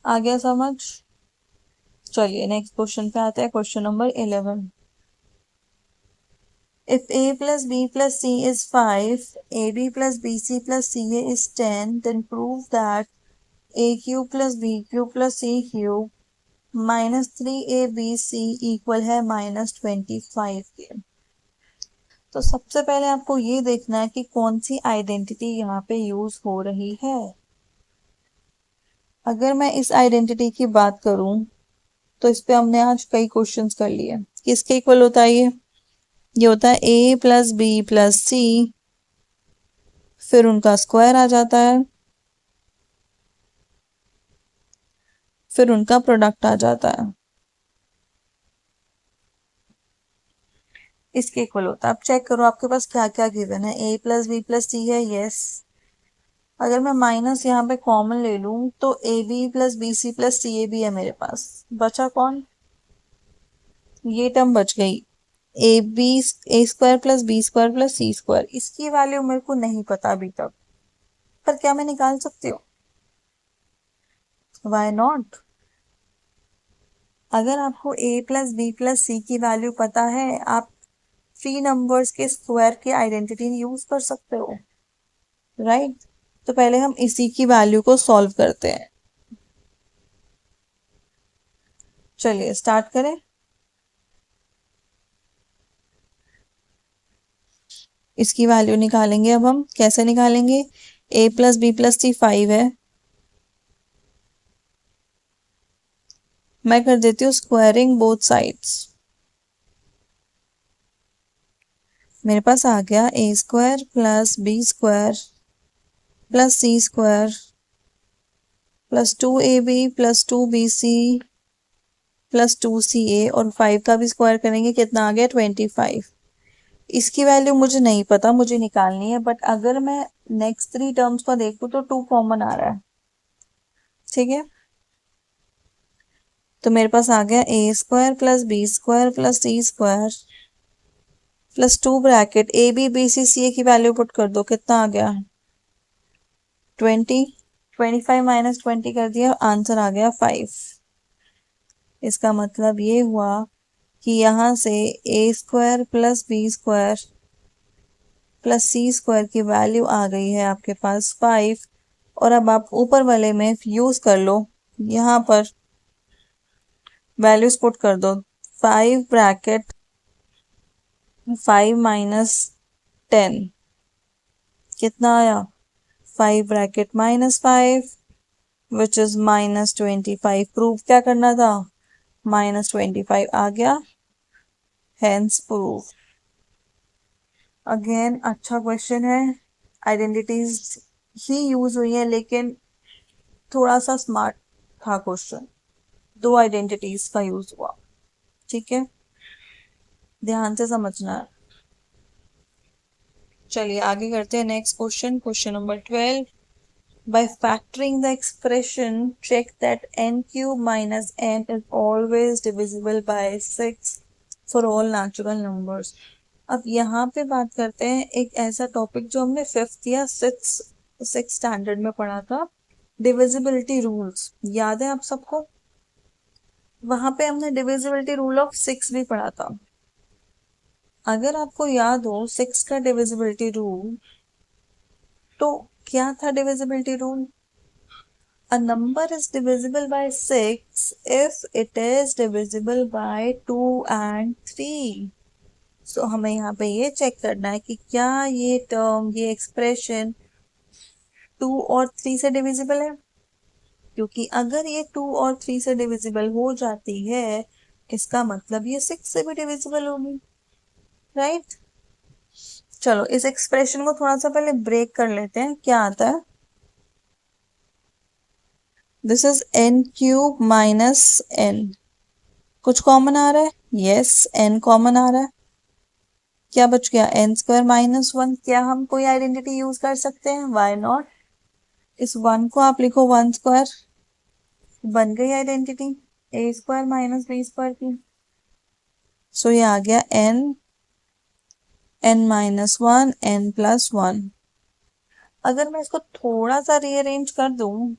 आ गया समझ। चलिए नेक्स्ट क्वेश्चन पे आते हैं, question number 11। If a plus b plus c is 5, ab plus bc plus ca is 10, then prove that a cube plus b cube plus c cube minus 3abc equal है -25 के। तो सबसे पहले आपको ये देखना है कि कौन सी आइडेंटिटी यहाँ पे यूज हो रही है। अगर मैं इस आइडेंटिटी की बात करूं तो इस पे हमने आज कई क्वेश्चंस कर लिए। किसके इक्वल होता है ये होता है a प्लस बी प्लस सी, फिर उनका स्क्वायर आ जाता है, फिर उनका प्रोडक्ट आ जाता है, इसके इक्वल होता है। अब चेक करो आपके पास क्या क्या गिवन है, a प्लस बी प्लस सी है, यस। अगर मैं माइनस यहाँ पे कॉमन ले लूं तो a b plus b c plus c a भी है मेरे पास, बचा कौन, ये टर्म बच गई, A B A square plus B square plus C square. इसकी वैल्यू मेरे को नहीं पता अभी तक, पर क्या मैं निकाल सकती हूँ, वाई नॉट। अगर आपको a प्लस बी प्लस सी की वैल्यू पता है, आप 3 नंबर्स के स्क्वायर की आइडेंटिटी यूज कर सकते हो, राइट। तो पहले हम इसी की वैल्यू को सॉल्व करते हैं। चलिए स्टार्ट करें। इसकी वैल्यू निकालेंगे, अब हम कैसे निकालेंगे, a प्लस बी प्लस सी 5 है, मैं कर देती हूँ स्क्वायरिंग बोथ साइड्स। मेरे पास आ गया a square plus B square plus C square plus 2ab plus 2bc plus 2ca और 5 का भी स्क्वायर करेंगे कितना आ गया 25। इसकी वैल्यू मुझे नहीं पता, मुझे निकालनी है, बट अगर मैं नेक्स्ट 3 टर्म्स को देखूं तो 2 कॉमन आ रहा है। ठीक है, तो मेरे पास आ गया a square plus B square plus C square plus 2 bracket a b b c c a की वैल्यू पुट कर दो, कितना आ गया 20। 25 माइनस 20 कर दिया, आंसर आ गया 5। इसका मतलब ये हुआ कि यहाँ से a square plus B square plus C square की वैल्यू आ गई है आपके पास 5। और अब आप ऊपर वाले में यूज कर लो, यहाँ पर वैल्यूज पुट कर दो। 5 ब्रैकेट 5 माइनस 10 कितना आया 5 bracket minus 5 which is minus 25। Proof क्या करना था, माइनस 25 आ गया, हेंस प्रूफ। अगेन अच्छा क्वेश्चन है, आइडेंटिटीज ही यूज हुई है लेकिन थोड़ा सा स्मार्ट था क्वेश्चन, 2 आइडेंटिटीज का यूज हुआ। ठीक है, ध्यान से समझना है। चलिए आगे करते हैं next question, question number 12। By factoring the expression, check that n cube minus n is always divisible by 6 for all natural numbers. अब यहाँ पे बात करते हैं एक ऐसा टॉपिक जो हमने 5th या 6th स्टैंडर्ड में पढ़ा था, डिविजिबिलिटी रूल्स। याद है आप सबको, वहां पे हमने डिविजिबिलिटी रूल ऑफ 6 भी पढ़ा था। अगर आपको याद हो 6 का डिविजिबिलिटी रूल, तो क्या था divisibility rule? A number is divisible by 6 if it is divisible by 2 and 3. So हमें यहाँ पे ये चेक करना है कि क्या ये टर्म, ये एक्सप्रेशन 2 और 3 से डिविजिबल है, क्योंकि अगर ये 2 और 3 से डिविजिबल हो जाती है इसका मतलब ये 6 से भी डिविजिबल होगी, राइट? चलो इस एक्सप्रेशन को थोड़ा सा पहले ब्रेक कर लेते हैं, क्या आता है। This is n cube minus n, कुछ कॉमन आ रहा है, यस n कॉमन आ रहा है, क्या बच गया n स्क्वायर माइनस 1। क्या हम कोई आइडेंटिटी यूज कर सकते हैं, वाई नॉट। इस 1 को आप लिखो 1 स्क्वायर, बन गई आइडेंटिटी ए स्क्वायर माइनस बी स्क्वायर की। सो ये आ गया n माइनस 1 n प्लस 1। अगर मैं इसको थोड़ा सा रीअरेंज कर दूं,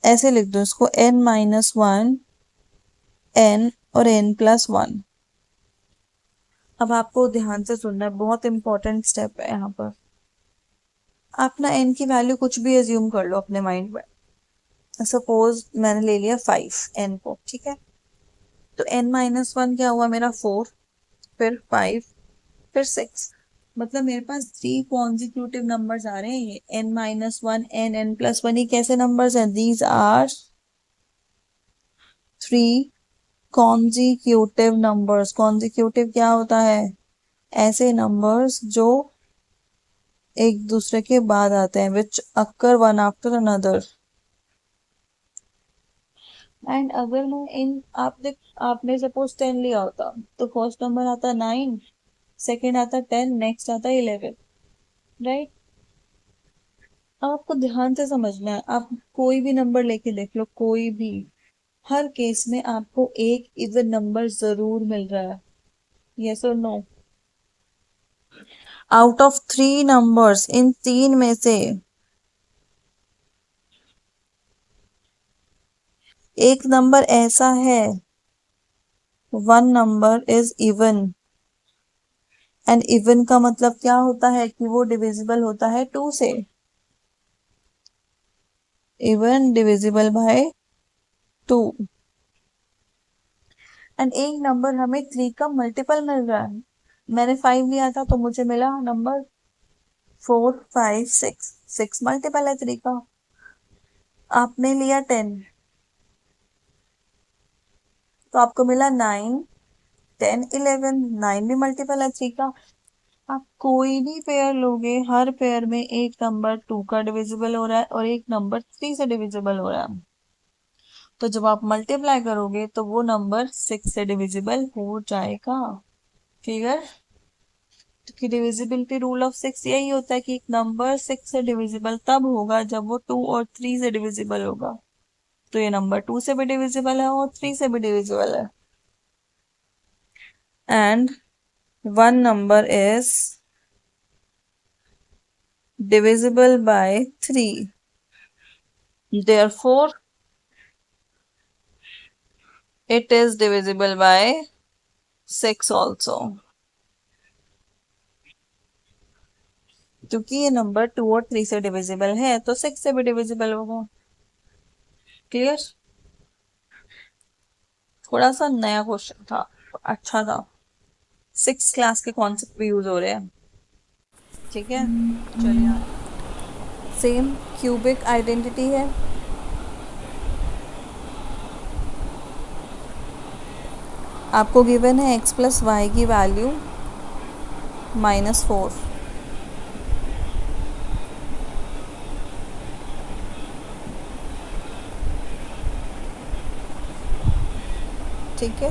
ऐसे लिख दूं इसको n माइनस 1 n और n प्लस 1। अब आपको ध्यान से सुनना है, बहुत इंपॉर्टेंट स्टेप है यहाँ पर। आप ना n की वैल्यू कुछ भी एज्यूम कर लो अपने माइंड में। सपोज मैंने ले लिया 5 n को, ठीक है, तो n माइनस 1 क्या हुआ मेरा 4, फिर 5, फिर 6, मतलब मेरे पास 3 कॉन्जिक्यूटिव नंबर्स आ रहे हैं, n minus 1 n n plus 1। ये कैसे नंबर्स हैं, these are 3 consecutive numbers. Consecutive क्या होता है, ऐसे नंबर्स जो एक दूसरे के बाद आते हैं, which occur one after another. And अगर मैं इन आपने सपोज 10 लिया होता तो फर्स्ट नंबर आता 9, सेकेंड आता 10, नेक्स्ट आता 11, राइट। अब आपको ध्यान से समझना है, आप कोई भी नंबर लेके देख लो, कोई भी, हर केस में आपको एक इवन नंबर जरूर मिल रहा है, यस और नो। आउट ऑफ 3 नंबर्स, इन 3 में से एक नंबर ऐसा है, 1 number is even. And even का मतलब क्या होता है कि वो डिविजिबल होता है 2 से, इवन डिविजिबल बाय 2। एंड एक नंबर हमें 3 का मल्टीपल मिल रहा है। मैंने 5 लिया था तो मुझे मिला नंबर 4 5 6, 6 मल्टीपल है 3 का। आपने लिया 10 तो आपको मिला 9 10 11 9 भी मल्टीपल है 3 का। आप कोई भी पेयर लोगे, हर पेयर में एक नंबर 2 का डिविजिबल हो रहा है और एक नंबर 3 से डिविजिबल हो रहा है। तो जब आप मल्टीप्लाई करोगे तो वो नंबर 6 से डिविजिबल हो जाएगा। क्लियर? क्योंकि डिविजिबिलिटी रूल ऑफ 6 यही होता है कि एक नंबर 6 से डिविजिबल तब होगा जब वो 2 और 3 से डिविजिबल होगा। तो ये नंबर 2 से भी डिविजिबल है और 3 से भी डिविजिबल है। And one number is divisible by 3. Therefore, it is divisible by 6 also. क्योंकि ये नंबर 2 और 3 से डिविजिबल है तो 6 से भी डिविजिबल होगा। क्लियर? थोड़ा सा नया क्वेश्चन था, अच्छा था। 6 क्लास के कॉन्सेप्ट भी यूज हो रहे हैं। ठीक है, चलिए। सेम क्यूबिक आइडेंटिटी है। आपको गिवन है x प्लस वाई की वैल्यू -4। ठीक है,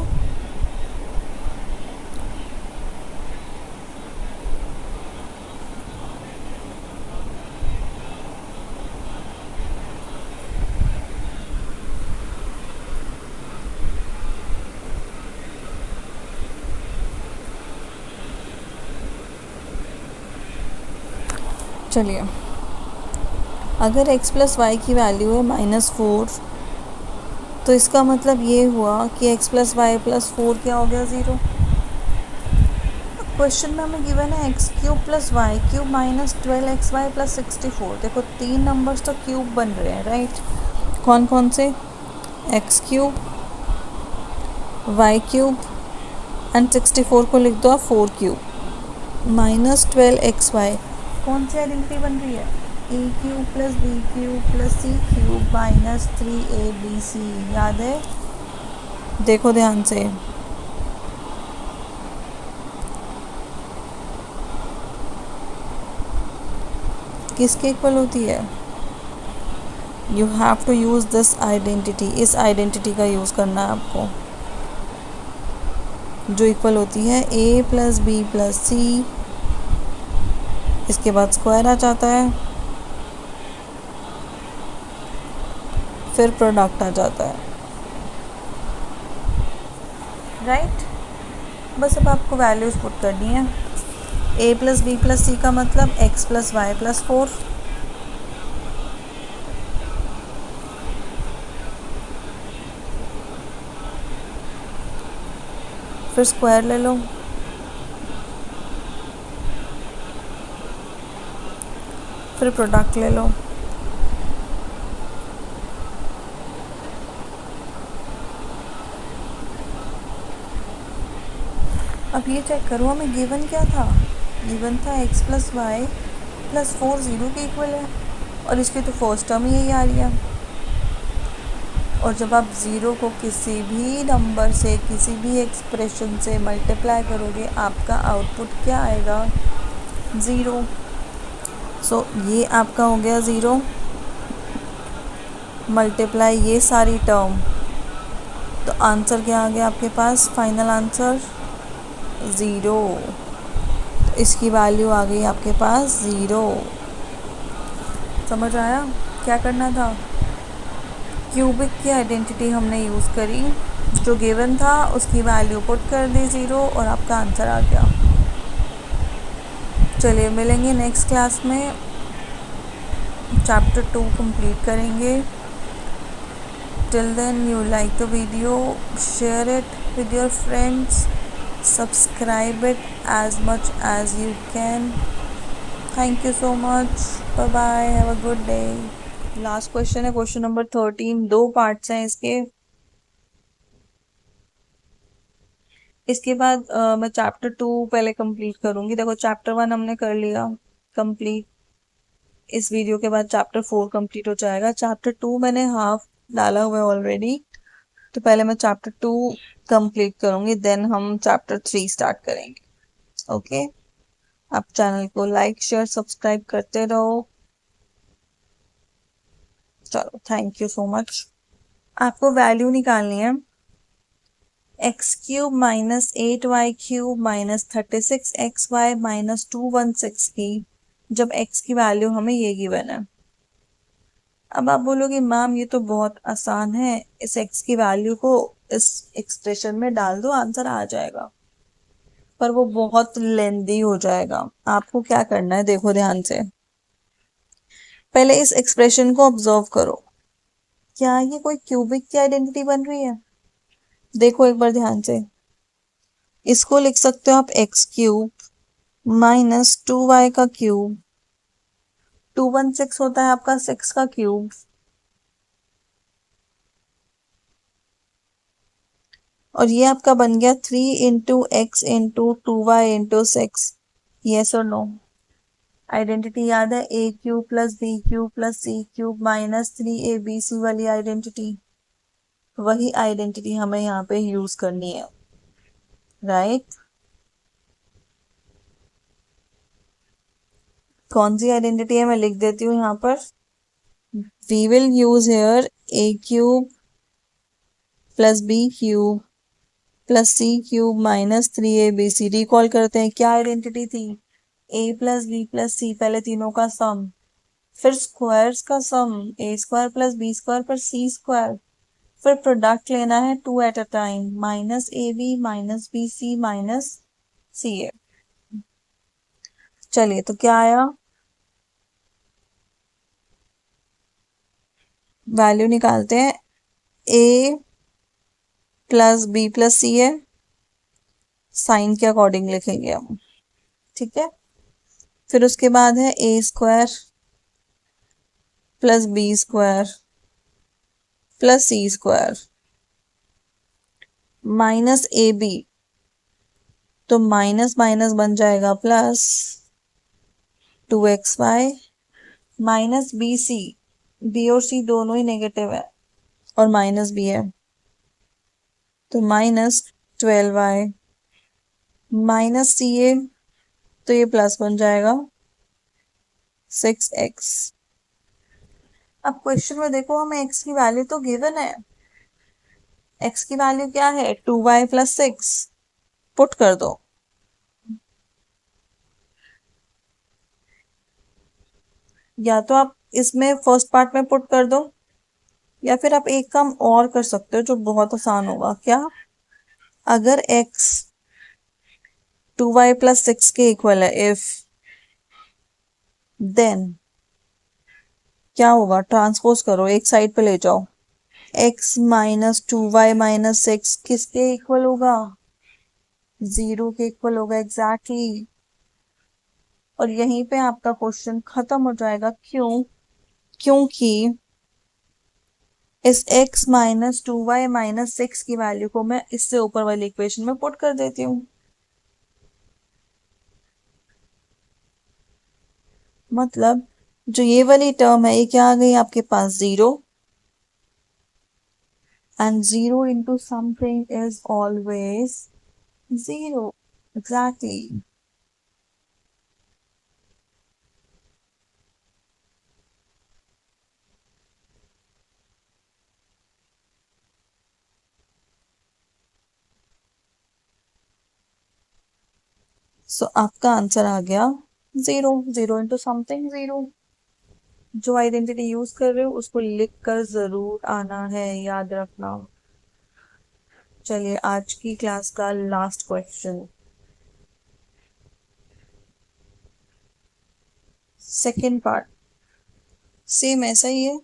चलिए। अगर x प्लस वाई की वैल्यू है -4 तो इसका मतलब ये हुआ कि x प्लस वाई प्लस 4 क्या हो गया, 0। क्वेश्चन में हमें गिवन है x cube plus y cube -12xy plus 64। देखो 3 नंबर्स तो क्यूब बन रहे हैं, राइट? कौन कौन से? X cube, y cube and 64 को लिख दो आप 4 क्यूब। -12xy कौन सी आइडेंटिटी बन रही है? A cube plus B cube plus C cube -3abc। याद है? देखो ध्यान से। किसके इक्वल होती है? You have to use this identity. इस आइडेंटिटी का यूज़ करना है आपको, जो इक्वल होती है a प्लस बी प्लस सी। इसके बाद स्क्वायर आ जाता है, फिर प्रोडक्ट आ जाता है, राइट? बस अब आपको वैल्यूज पुट करनी है। a प्लस बी प्लस सी का मतलब x प्लस वाई प्लस 4। फिर स्क्वायर ले लो, फिर प्रोडक्ट ले लो। अब ये चेक करो हमें गिवन क्या था। गिवन था x प्लस वाई प्लस 4 0 के इक्वल है और इसकी तो फर्स्ट टर्म ही यही आ रही है। और जब आप ज़ीरो को किसी भी नंबर से, किसी भी एक्सप्रेशन से मल्टीप्लाई करोगे, आपका आउटपुट क्या आएगा? 0। सो ये आपका हो गया 0 मल्टीप्लाई ये सारी टर्म, तो आंसर क्या आ गया आपके पास? Final answer 0। इसकी वैल्यू आ गई आपके पास 0। समझ आया क्या करना था? क्यूबिक की आइडेंटिटी हमने यूज़ करी, जो गिवन था उसकी वैल्यू पुट कर दी 0 और आपका आंसर आ गया। चलिए मिलेंगे नेक्स्ट क्लास में, चैप्टर 2 कंप्लीट करेंगे। Till then you like the video, share it with your friends, subscribe it as much as you can. Thank you so much. Bye bye, have a good day. Last question है question number 13। 2 parts हैं इसके। इसके बाद मैं chapter 2 पहले complete करूंगी। देखो chapter 1 हमने कर लिया कंप्लीट, इस वीडियो के बाद चैप्टर 4 कंप्लीट हो जाएगा। चैप्टर 2 मैंने हाफ डाला हुआ है ऑलरेडी, तो पहले मैं चैप्टर 2 कंप्लीट करूंगी, देन हम चैप्टर 3 स्टार्ट करेंगे। ओके, आप चैनल को लाइक शेयर सब्सक्राइब करते रहो। चलो, थैंक यू सो मच। आपको वैल्यू निकालनी है x³ minus 8y³ minus 36xy minus 216 की, जब x की वैल्यू हमें ये गिवन है। अब आप बोलोगे मैम ये तो बहुत आसान है, इस x की वैल्यू को इस एक्सप्रेशन में डाल दो, आंसर आ जाएगा। पर वो बहुत लेंदी हो जाएगा। आपको क्या करना है, देखो ध्यान से। पहले इस एक्सप्रेशन को ऑब्जर्व करो, क्या ये कोई क्यूबिक की आइडेंटिटी बन रही है? देखो एक बार ध्यान से। इसको लिख सकते हो आप x³ माइनस 2y का क्यूब, 216 होता है आपका 6 का क्यूब, और ये आपका बन गया 3 into x into 2y into 6। Yes और नो? आइडेंटिटी याद है, a³ plus b³ plus c³ minus 3abc वाली आइडेंटिटी। वही आइडेंटिटी हमें यहाँ पे यूज करनी है, राइट? कौन सी आइडेंटिटी है मैं लिख देती हूँ यहाँ पर। We will use here a³ plus b³ plus c³ minus 3abc। Recall करते हैं क्या आइडेंटिटी थी, a plus B plus C, पहले तीनों का सम, फिर स्क्वायर्स का सम, a² प्लस b² पर c², फिर प्रोडक्ट लेना है 2 at a time, minus ab minus bc minus ca। चलिए, तो क्या आया, वैल्यू निकालते हैं। a प्लस बी प्लस सी है, साइन के अकॉर्डिंग लिखेंगे हम, ठीक है। फिर उसके बाद है a² plus b² plus c² minus ab, तो माइनस माइनस बन जाएगा plus 2xy minus bc, b और c दोनों ही नेगेटिव है और माइनस भी है, तो माइनस 12y माइनस ca, तो ये प्लस बन जाएगा 6x। अब क्वेश्चन में देखो, हमें x की वैल्यू तो गिवन है। x की वैल्यू क्या है, 2y प्लस 6। पुट कर दो। या तो आप इसमें फर्स्ट पार्ट में पुट कर दो, या फिर आप एक काम और कर सकते हो जो बहुत आसान होगा। क्या, अगर x 2y प्लस 6 के इक्वल है, इफ, देन क्या होगा, ट्रांसपोज करो, एक साइड पे ले जाओ। x माइनस 2y माइनस 6 किसके इक्वल होगा, 0 के इक्वल होगा, एग्जैक्टली। और यहीं पे आपका क्वेश्चन खत्म हो जाएगा। क्यों? क्योंकि इस x माइनस 2y माइनस 6 की वैल्यू को मैं इससे ऊपर वाली इक्वेशन में पुट कर देती हूँ। मतलब जो ये वाली टर्म है, ये क्या आ गई आपके पास, 0, and 0 into something is always 0, exactly. So आपका आंसर आ गया 0, 0 इंटू समथिंग 0। जो आइडेंटिटी यूज कर रहे हो उसको लिख कर जरूर आना है, याद रखना। चलिए, आज की क्लास का last question, second part, same ऐसा ही है।